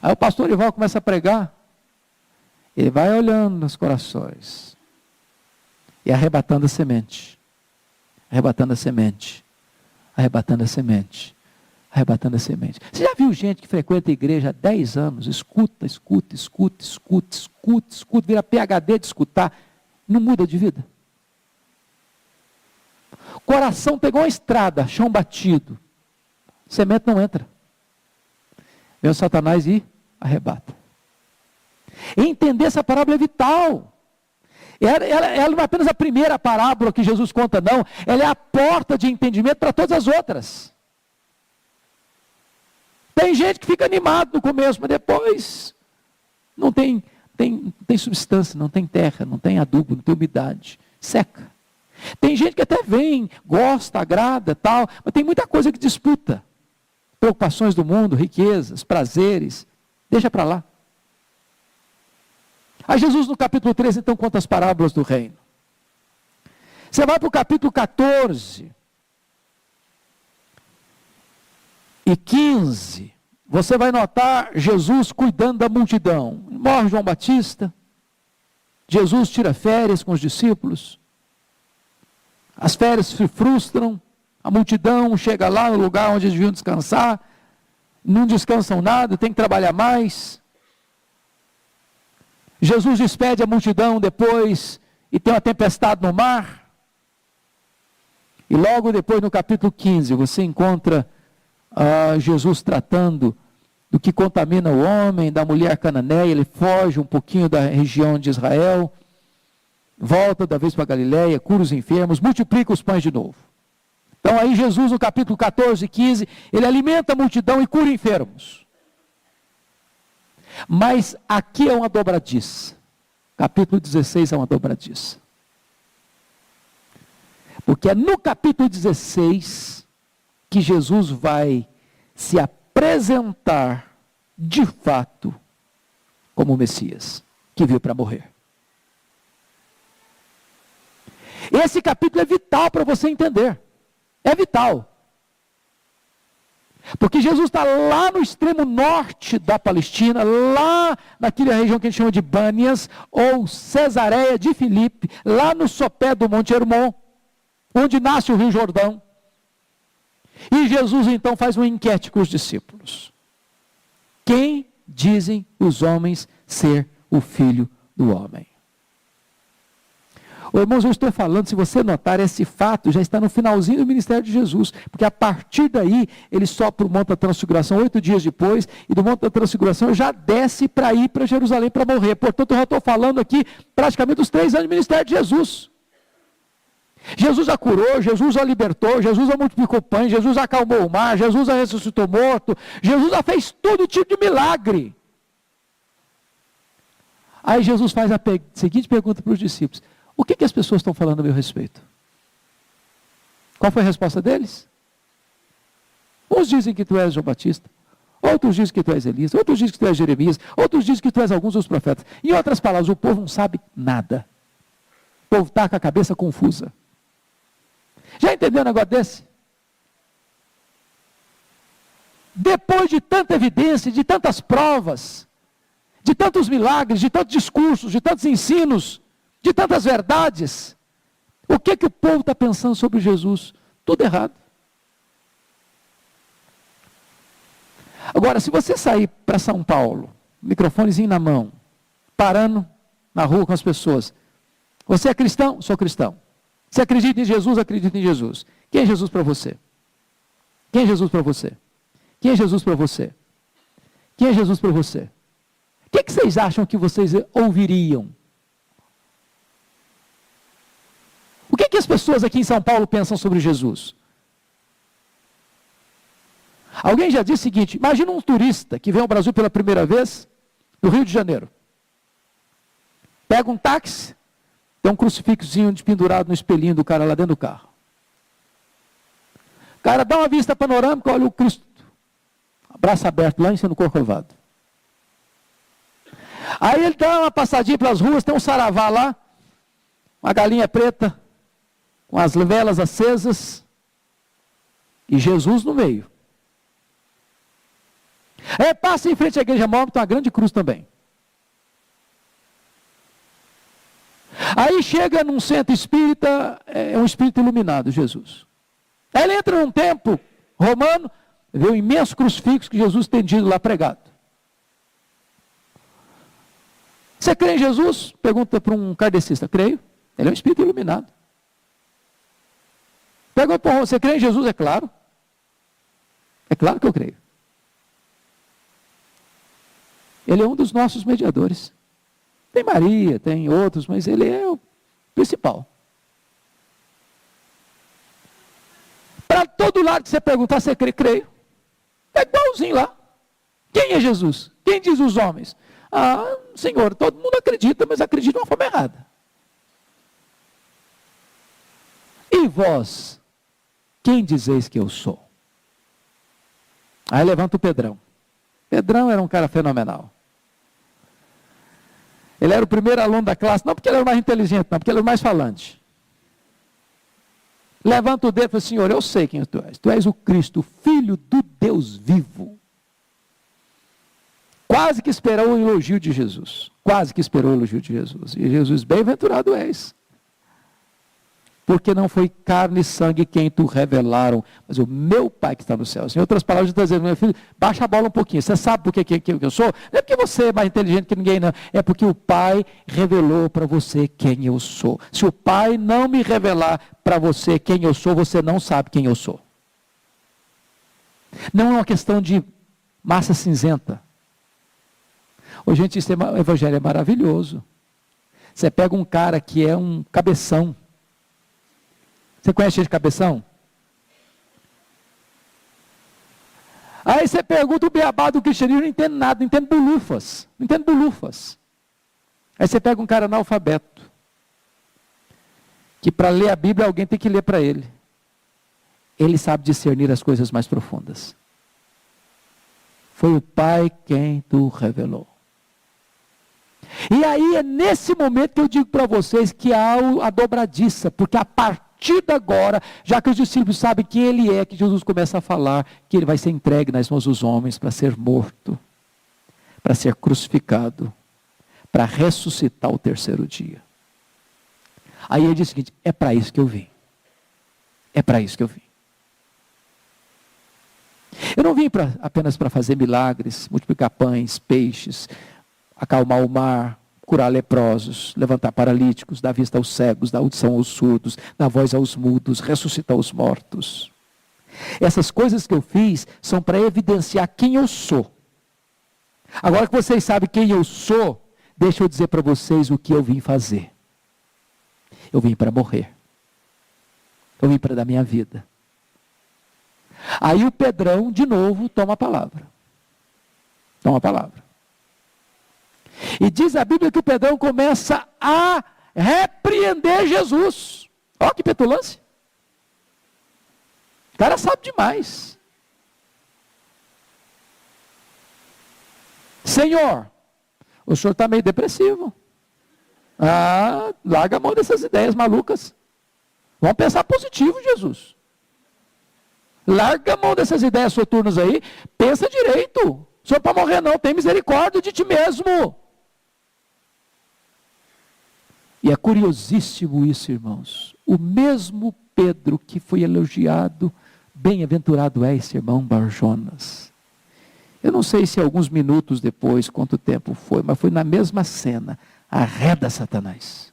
Aí o pastor Ival começa a pregar, ele vai olhando nos corações e arrebatando a semente, arrebatando a semente, arrebatando a semente, arrebatando a semente. Você já viu gente que frequenta a igreja há 10 anos, escuta, vira PhD de escutar, não muda de vida. Coração pegou uma estrada, chão batido, semente não entra. Vem o Satanás e arrebata. Entender essa parábola é vital. Ela não é apenas a primeira parábola que Jesus conta, não. Ela é a porta de entendimento para todas as outras. Tem gente que fica animado no começo, mas depois não tem substância, não tem terra, não tem adubo, não tem umidade, seca. Tem gente que até vem, gosta, agrada, tal, mas tem muita coisa que disputa. Preocupações do mundo, riquezas, prazeres, deixa para lá. Aí Jesus no capítulo 13 então conta as parábolas do reino. Você vai para o capítulo 14 e 15, você vai notar Jesus cuidando da multidão. Morre João Batista, Jesus tira férias com os discípulos, as férias se frustram, a multidão chega lá no lugar onde eles deviam descansar, não descansam nada, tem que trabalhar mais. Jesus despede a multidão depois e tem uma tempestade no mar. E logo depois, no capítulo 15, você encontra Jesus tratando do que contamina o homem, da mulher cananeia. Ele foge um pouquinho da região de Israel, volta da vez para Galiléia, cura os enfermos, multiplica os pães de novo. Então aí Jesus, no capítulo 14 e 15, ele alimenta a multidão e cura enfermos. Mas aqui é uma dobradiça. Capítulo 16 é uma dobradiça. Porque é no capítulo 16 que Jesus vai se apresentar de fato como o Messias, que veio para morrer. Esse capítulo é vital para você entender. É vital. Porque Jesus está lá no extremo norte da Palestina, lá naquela região que a gente chama de Bânias, ou Cesareia de Filipe, lá no sopé do Monte Hermon, onde nasce o Rio Jordão. E Jesus então faz uma enquete com os discípulos. Quem dizem os homens ser o Filho do Homem? Irmãos, eu estou falando, se você notar, esse fato já está no finalzinho do ministério de Jesus, porque a partir daí, ele sobe para o Monte da Transfiguração 8 dias depois, e do Monte da Transfiguração já desce para ir para Jerusalém para morrer. Portanto, eu já estou falando aqui praticamente dos 3 anos do ministério de Jesus. Jesus a curou, Jesus a libertou, Jesus a multiplicou pães, Jesus acalmou o mar, Jesus a ressuscitou morto, Jesus a fez todo tipo de milagre. Aí Jesus faz a seguinte pergunta para os discípulos: o que as pessoas estão falando a meu respeito? Qual foi a resposta deles? Uns dizem que tu és João Batista, outros dizem que tu és Elias, outros dizem que tu és Jeremias, outros dizem que tu és alguns dos profetas. Em outras palavras, o povo não sabe nada. O povo está com a cabeça confusa. Já entendeu um negócio desse? Depois de tanta evidência, de tantas provas, de tantos milagres, de tantos discursos, de tantos ensinos, de tantas verdades, o que o povo está pensando sobre Jesus? Tudo errado. Agora, se você sair para São Paulo, microfonezinho na mão, parando na rua com as pessoas, você é cristão? Sou cristão. Você acredita em Jesus? Acredita em Jesus. Quem é Jesus para você? Quem é Jesus para você? Quem é Jesus para você? Quem é Jesus para você? O que vocês acham que vocês ouviriam? O que as pessoas aqui em São Paulo pensam sobre Jesus? Alguém já disse o seguinte: imagina um turista que vem ao Brasil pela primeira vez, do Rio de Janeiro. Pega um táxi, tem um crucifixozinho pendurado no espelhinho do cara lá dentro do carro. O cara dá uma vista panorâmica, olha o Cristo, braço aberto lá em cima do Corcovado. Aí ele dá uma passadinha pelas ruas, tem um saravá lá, uma galinha preta, com as velas acesas, e Jesus no meio. Aí passa em frente à igreja móvel, tem uma grande cruz também. Aí chega num centro espírita, é um espírito iluminado, Jesus. Aí ele entra num templo romano, vê um imenso crucifixo que Jesus tendido lá pregado. Você crê em Jesus? Pergunta para um kardecista. Creio. Ele é um espírito iluminado. Pergunta para você crê em Jesus? É claro. É claro que eu creio. Ele é um dos nossos mediadores. Tem Maria, tem outros, mas ele é o principal. Para todo lado que você perguntar, você crê? Creio. É igualzinho lá. Quem é Jesus? Quem diz os homens? Ah, Senhor, todo mundo acredita, mas acredita de uma forma errada. E vós, quem dizeis que eu sou? Aí levanta o Pedrão. Pedrão era um cara fenomenal. Ele era o primeiro aluno da classe, não porque ele era o mais inteligente, não, porque ele era o mais falante. Levanta o dedo e fala: Senhor, eu sei quem tu és. Tu és o Cristo, o Filho do Deus vivo. Quase que esperou o elogio de Jesus. Quase que esperou o elogio de Jesus. E Jesus, bem-aventurado és. porque não foi carne e sangue quem tu revelaram, mas o meu Pai que está no céu. Em outras palavras, está dizendo, meu filho, baixa a bola um pouquinho. Você sabe por que eu sou? Não é porque você é mais inteligente que ninguém, não. É porque o Pai revelou para você quem eu sou. Se o Pai não me revelar para você quem eu sou, você não sabe quem eu sou. Não é uma questão de massa cinzenta. Ô, gente, o evangelho é maravilhoso. Você pega um cara que é um cabeção. Você conhece gente cabeção? Aí você pergunta o beabá do cristianismo, não entende nada, não entende bulufas. Não entende bulufas. Aí você pega um cara analfabeto, que para ler a Bíblia alguém tem que ler para ele. Ele sabe discernir as coisas mais profundas. Foi o Pai quem tu revelou. E aí é nesse momento que eu digo para vocês que há a dobradiça, porque a partir de agora, já que os discípulos sabem quem ele é, que Jesus começa a falar que ele vai ser entregue nas mãos dos homens para ser morto, para ser crucificado, para ressuscitar o terceiro dia. Aí ele diz o seguinte, é para isso que eu vim. É para isso que eu vim. Eu não vim apenas para fazer milagres, multiplicar pães, peixes, acalmar o mar, curar leprosos, levantar paralíticos, dar vista aos cegos, dar audição aos surdos, dar voz aos mudos, ressuscitar os mortos. Essas coisas que eu fiz são para evidenciar quem eu sou. Agora que vocês sabem quem eu sou, deixa eu dizer para vocês o que eu vim fazer. Eu vim para morrer. Eu vim para dar minha vida. Aí o Pedrão, de novo, toma a palavra. Toma a palavra. E diz a Bíblia que o Pedrão começa a repreender Jesus. Olha que petulância. O cara sabe demais. Senhor, o senhor está meio depressivo. Larga a mão dessas ideias malucas. Vamos pensar positivo, Jesus. Larga a mão dessas ideias soturnas aí. Pensa direito. O senhor para morrer não, tem misericórdia de ti mesmo. E é curiosíssimo isso, irmãos. O mesmo Pedro que foi elogiado, bem-aventurado é esse irmão Barjonas. Eu não sei se alguns minutos depois, quanto tempo foi, mas foi na mesma cena. Arreda Satanás.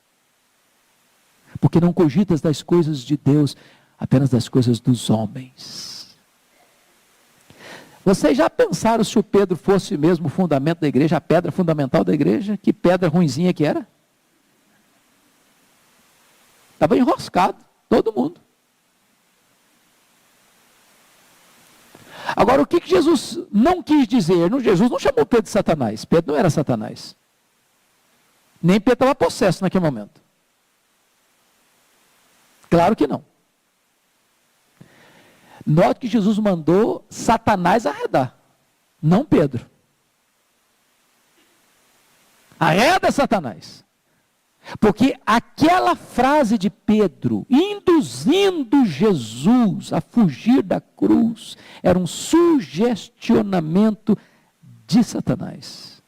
Porque não cogitas das coisas de Deus, apenas das coisas dos homens. Vocês já pensaram se o Pedro fosse mesmo o fundamento da igreja, a pedra fundamental da igreja? Que pedra ruinzinha que era? Estava enroscado, todo mundo. Agora, o que Jesus não quis dizer? Jesus não chamou Pedro de Satanás. Pedro não era Satanás. Nem Pedro estava possesso naquele momento. Claro que não. Note que Jesus mandou Satanás arredar, não Pedro. Arreda Satanás. Porque aquela frase de Pedro, induzindo Jesus a fugir da cruz, era um sugestionamento de Satanás.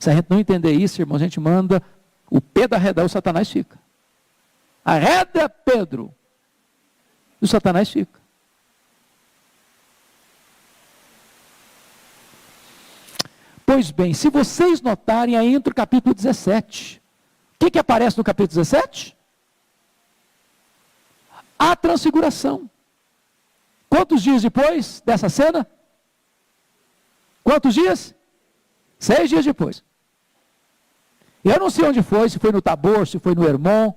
Se a gente não entender isso, irmão, a gente manda o Pedro arredar, o Satanás fica. Arreda Pedro, e o Satanás fica. Pois bem, se vocês notarem, aí entra o capítulo 17. O que aparece no capítulo 17? A transfiguração. Quantos dias depois dessa cena? Quantos dias? 6 dias depois. Eu não sei onde foi, se foi no Tabor, se foi no Hermon.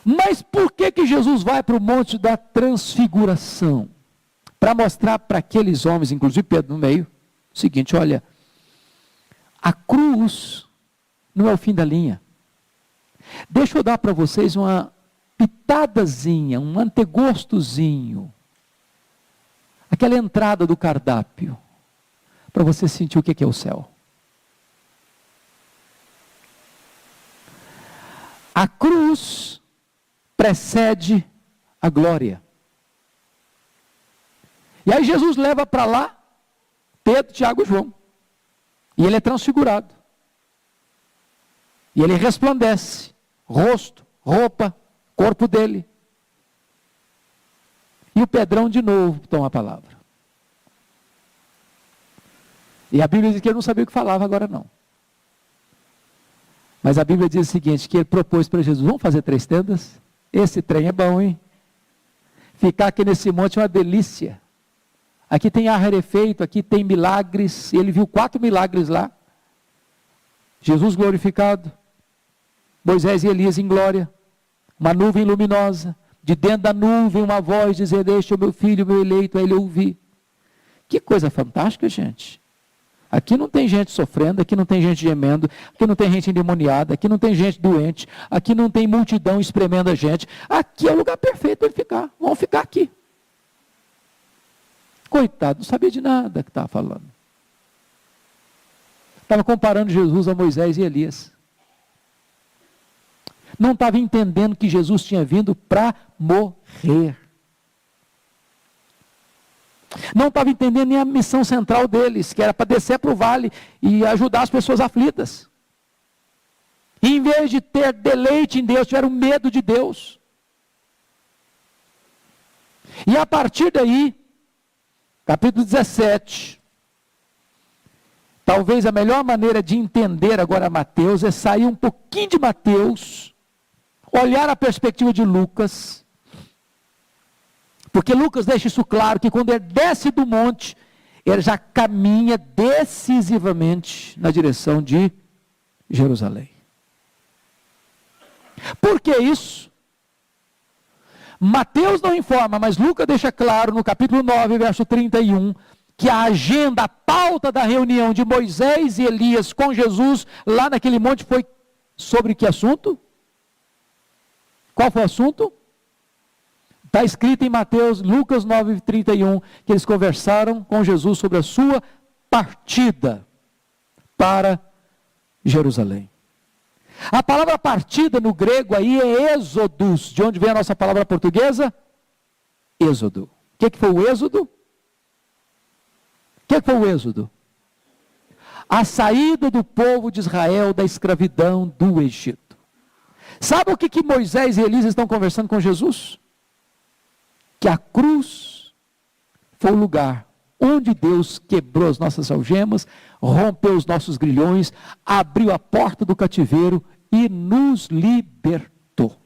Mas por que Jesus vai para o monte da transfiguração? Para mostrar para aqueles homens, inclusive Pedro no meio, o seguinte, olha, a cruz não é o fim da linha. Deixa eu dar para vocês uma pitadazinha, um antegostozinho. Aquela entrada do cardápio, para você sentir o que é o céu. A cruz precede a glória. E aí Jesus leva para lá Pedro, Tiago e João. E ele é transfigurado. E ele resplandece, rosto, roupa, corpo dele. E o Pedrão de novo toma a palavra. E a Bíblia diz que ele não sabia o que falava agora não. Mas a Bíblia diz o seguinte, que ele propôs para Jesus, vamos fazer 3 tendas? Esse trem é bom, hein? Ficar aqui nesse monte é uma delícia. Aqui tem ar rarefeito, aqui tem milagres. Ele viu 4 milagres lá. Jesus glorificado, Moisés e Elias em glória, uma nuvem luminosa, de dentro da nuvem uma voz dizendo, este é o meu filho, o meu eleito, a ele ouvi. Que coisa fantástica, gente. Aqui não tem gente sofrendo, aqui não tem gente gemendo, aqui não tem gente endemoniada, aqui não tem gente doente, aqui não tem multidão espremendo a gente. Aqui é o lugar perfeito para ele ficar. Vamos ficar aqui. Coitado, não sabia de nada que estava falando. Estava comparando Jesus a Moisés e Elias. Não estava entendendo que Jesus tinha vindo para morrer. Não estava entendendo nem a missão central deles, que era para descer para o vale e ajudar as pessoas aflitas. E em vez de ter deleite em Deus, tiveram medo de Deus. E a partir daí, capítulo 17, talvez a melhor maneira de entender agora Mateus é sair um pouquinho de Mateus, olhar a perspectiva de Lucas, porque Lucas deixa isso claro, que quando ele desce do monte, ele já caminha decisivamente na direção de Jerusalém. Por que isso? Mateus não informa, mas Lucas deixa claro no capítulo 9, verso 31, que a agenda, a pauta da reunião de Moisés e Elias com Jesus, lá naquele monte, foi sobre que assunto? Qual foi o assunto? Está escrito em Mateus, Lucas 9, 31, que eles conversaram com Jesus sobre a sua partida para Jerusalém. A palavra partida no grego aí é êxodos, de onde vem a nossa palavra portuguesa? Êxodo. O que foi o êxodo? O que foi o êxodo? A saída do povo de Israel da escravidão do Egito. Sabe o que Moisés e Elias estão conversando com Jesus? Que a cruz foi o lugar onde Deus quebrou as nossas algemas, rompeu os nossos grilhões, abriu a porta do cativeiro e nos libertou.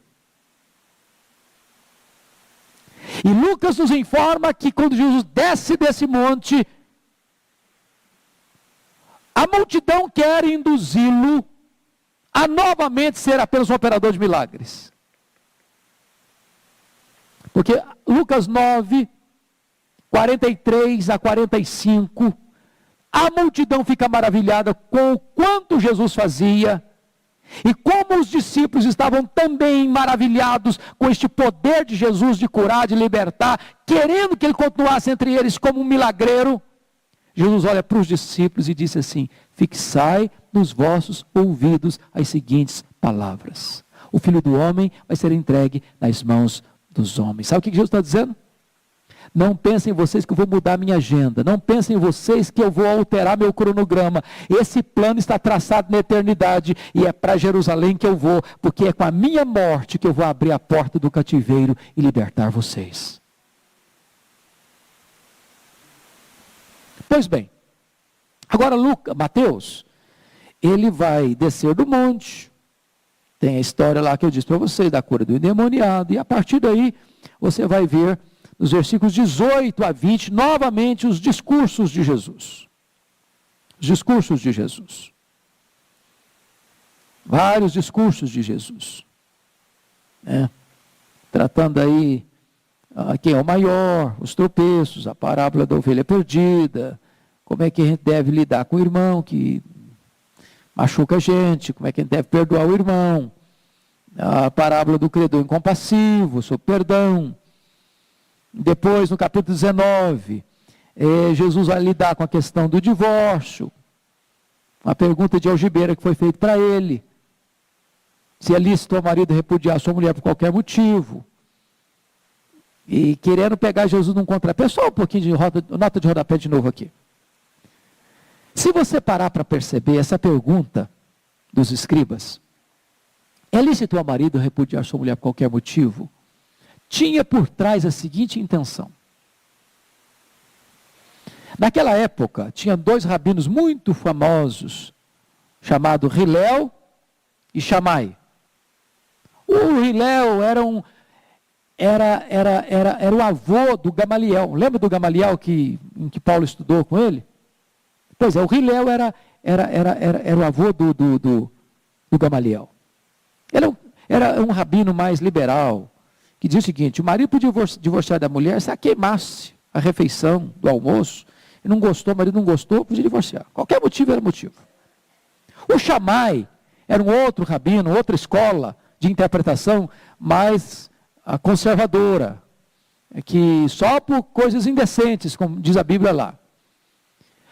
E Lucas nos informa que quando Jesus desce desse monte, a multidão quer induzi-lo a novamente ser apenas um operador de milagres. Porque Lucas 9, 43 a 45, a multidão fica maravilhada com o quanto Jesus fazia, e como os discípulos estavam também maravilhados com este poder de Jesus de curar, de libertar, querendo que ele continuasse entre eles como um milagreiro. Jesus olha para os discípulos e disse assim: fixai nos vossos ouvidos as seguintes palavras: o Filho do Homem vai ser entregue nas mãos dos homens. Sabe o que Jesus está dizendo? Não pensem em vocês que eu vou mudar a minha agenda. Não pensem em vocês que eu vou alterar meu cronograma. Esse plano está traçado na eternidade e é para Jerusalém que eu vou, porque é com a minha morte que eu vou abrir a porta do cativeiro e libertar vocês. Pois bem, agora Mateus, ele vai descer do monte. Tem a história lá que eu disse para vocês, da cura do endemoniado, e a partir daí você vai ver nos versículos 18 a 20, novamente os discursos de Jesus. Os discursos de Jesus. Vários discursos de Jesus. Tratando aí quem é o maior, os tropeços, a parábola da ovelha perdida, como é que a gente deve lidar com o irmão que machuca a gente, como é que a gente deve perdoar o irmão, a parábola do credor incompassivo, sobre perdão. Depois, no capítulo 19, Jesus vai lidar com a questão do divórcio, uma pergunta de algibeira que foi feita para ele, se é lícito ao marido repudiar sua mulher por qualquer motivo, e querendo pegar Jesus num contrapé. Só um pouquinho de nota de rodapé de novo aqui. Se você parar para perceber essa pergunta dos escribas, É lícito ao marido repudiar sua mulher por qualquer motivo? Tinha por trás a seguinte intenção. Naquela época, tinha dois rabinos muito famosos, chamados Hilel e Shammai. O Hilel era o avô do Gamaliel. Lembra do Gamaliel em que Paulo estudou com ele? Pois é, o Hilel era o avô do Gamaliel. Era um rabino mais liberal, que diz o seguinte: o marido podia divorciar da mulher se ela queimasse a refeição do almoço, e não gostou, o marido não gostou, podia divorciar. Qualquer motivo era motivo. O Shammai era um outro rabino, outra escola de interpretação mais conservadora, que só por coisas indecentes, como diz a Bíblia lá.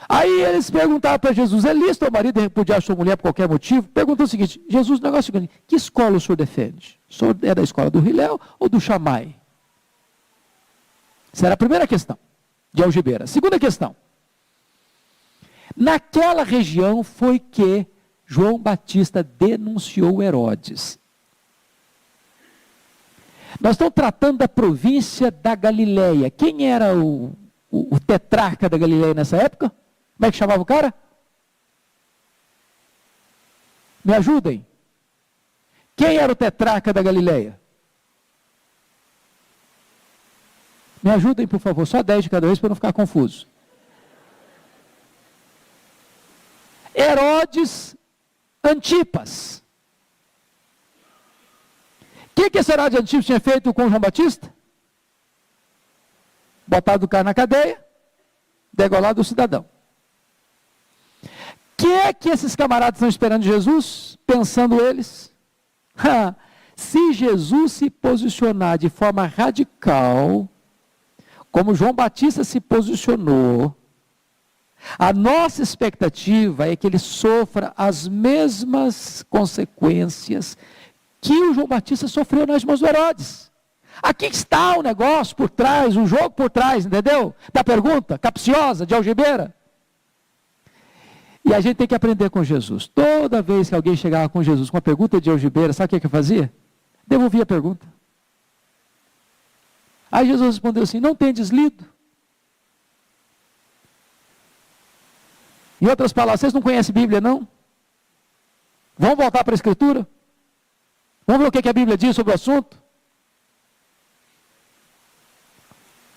Aí eles perguntaram para Jesus: é lícito ao marido repudiar sua mulher por qualquer motivo? Perguntou o seguinte: Jesus, negócio é o seguinte, que escola o senhor defende? O senhor é da escola do Hilel ou do Shammai? Essa era a primeira questão de algibeira. Segunda questão: naquela região foi que João Batista denunciou Herodes. Nós estamos tratando da província da Galileia. Quem era o tetrarca da Galileia nessa época? Como é que chamava o cara? Me ajudem. Quem era o tetrarca da Galileia? Me ajudem, por favor. Só 10 de cada vez para não ficar confuso. Herodes Antipas. O que esse Herodes Antipas tinha feito com João Batista? Botado o cara na cadeia, degolado o cidadão. O que esses camaradas estão esperando de Jesus? Pensando eles, se Jesus se posicionar de forma radical, como João Batista se posicionou, a nossa expectativa é que ele sofra as mesmas consequências que o João Batista sofreu nas mãos do Herodes. Aqui está o negócio por trás, o jogo por trás, entendeu? Da pergunta capciosa, de algibeira. E a gente tem que aprender com Jesus. Toda vez que alguém chegava com Jesus com uma pergunta de algibeira, sabe o que eu fazia? Devolvia a pergunta. Aí Jesus respondeu assim: não tendes lido? Em outras palavras, vocês não conhecem Bíblia, não? Vamos voltar para a Escritura? Vamos ver o que a Bíblia diz sobre o assunto?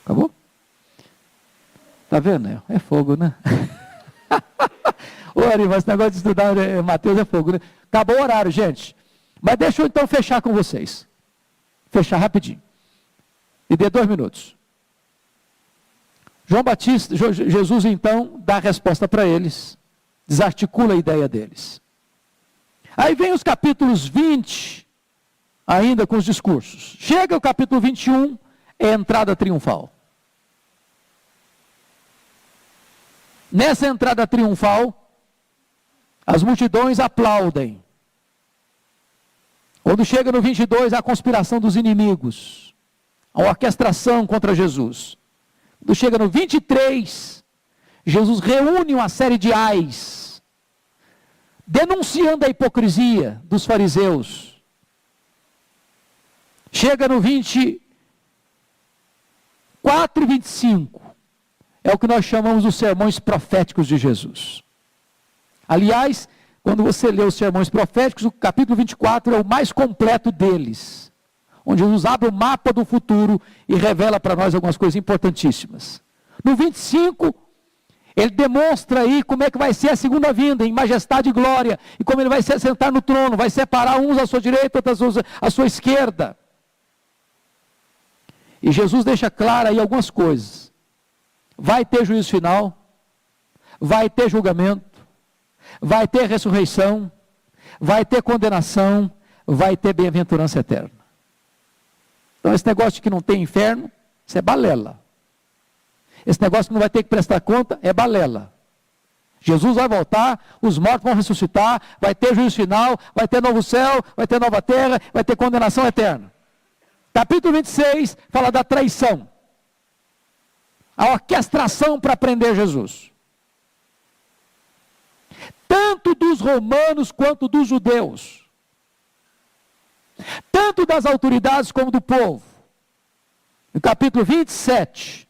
Acabou? Está vendo? É fogo, né? Ô, Ari, mas esse negócio de estudar Mateus é fogo, né? Acabou o horário, gente. Mas deixa eu então fechar com vocês. Fechar rapidinho. E dê 2 minutos. Jesus então dá a resposta para eles. Desarticula a ideia deles. Aí vem os capítulos 20, ainda com os discursos. Chega o capítulo 21, é a entrada triunfal. Nessa entrada triunfal, as multidões aplaudem. Quando chega no 22, a conspiração dos inimigos, a orquestração contra Jesus. Quando chega no 23, Jesus reúne uma série de ais, denunciando a hipocrisia dos fariseus. Chega no 24 e 25, é o que nós chamamos os sermões proféticos de Jesus. Aliás, quando você lê os sermões proféticos, o capítulo 24 é o mais completo deles, onde Jesus abre o mapa do futuro e revela para nós algumas coisas importantíssimas. No 25, ele demonstra aí como é que vai ser a segunda vinda, em majestade e glória, e como ele vai se assentar no trono, vai separar uns à sua direita, outros à sua esquerda. E Jesus deixa claro aí algumas coisas. Vai ter juízo final, vai ter julgamento, vai ter ressurreição, vai ter condenação, vai ter bem-aventurança eterna. Então esse negócio de que não tem inferno, isso é balela. Esse negócio que não vai ter que prestar conta, é balela. Jesus vai voltar, os mortos vão ressuscitar, vai ter juízo final, vai ter novo céu, vai ter nova terra, vai ter condenação eterna. Capítulo 26 fala da traição. A orquestração para prender Jesus. Tanto dos romanos quanto dos judeus. das autoridades como do povo. No capítulo 27,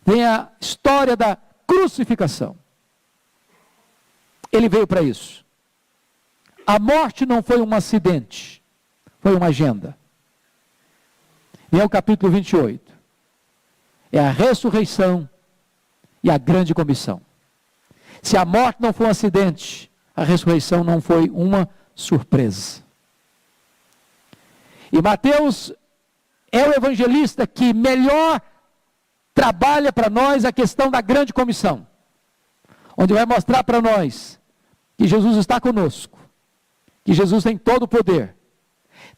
vem a história da crucificação. Ele veio para isso. A morte não foi um acidente, foi uma agenda. Vem o capítulo 28. É a ressurreição e a grande comissão. Se a morte não foi um acidente, a ressurreição não foi uma surpresa. E Mateus é o evangelista que melhor trabalha para nós a questão da grande comissão, onde vai mostrar para nós que Jesus está conosco, que Jesus tem todo o poder,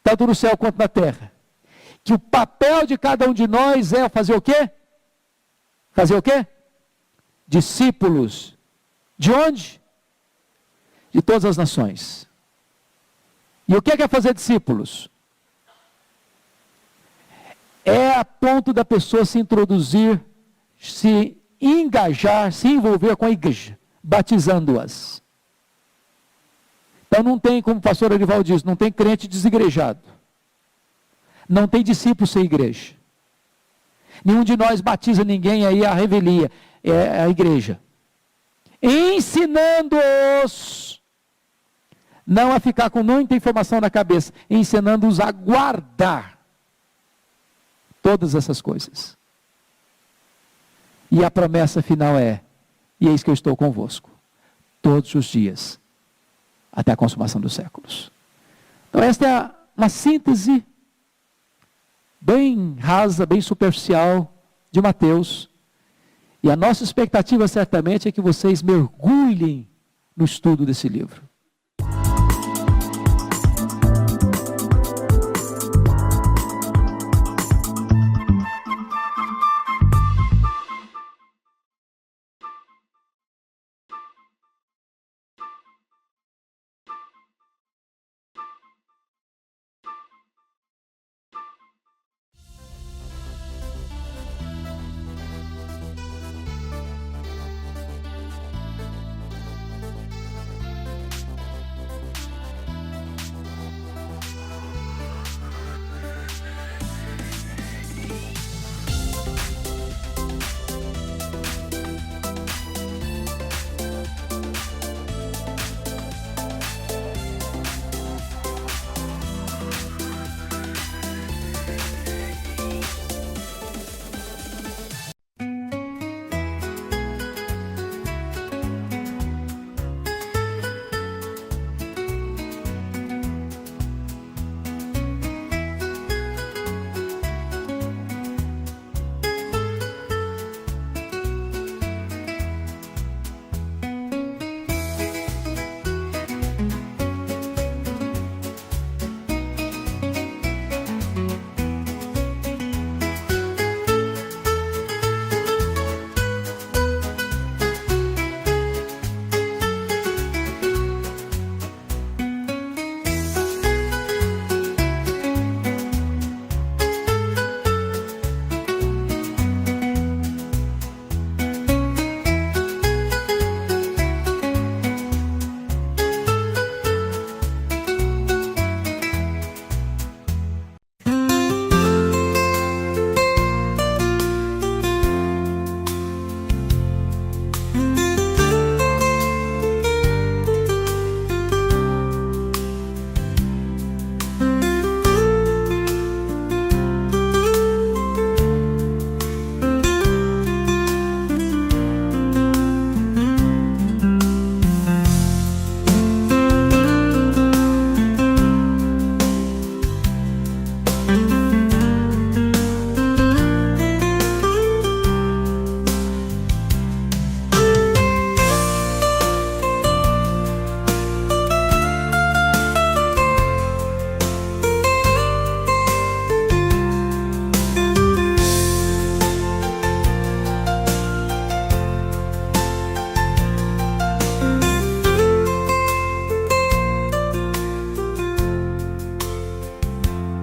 tanto no céu quanto na terra, que o papel de cada um de nós é fazer o quê? Fazer o quê? Discípulos. De onde? De todas as nações. E o que é fazer discípulos? É a ponto da pessoa se introduzir, se engajar, se envolver com a igreja, batizando-as. Então não tem, como o pastor Arival diz, não tem crente desigrejado. Não tem discípulo sem igreja. Nenhum de nós batiza ninguém aí à revelia, é a igreja. Ensinando-os, não a ficar com muita informação na cabeça, ensinando-os a guardar todas essas coisas. E a promessa final é: e eis que eu estou convosco, todos os dias, até a consumação dos séculos. Então esta é uma síntese bem rasa, bem superficial de Mateus. E a nossa expectativa certamente é que vocês mergulhem no estudo desse livro.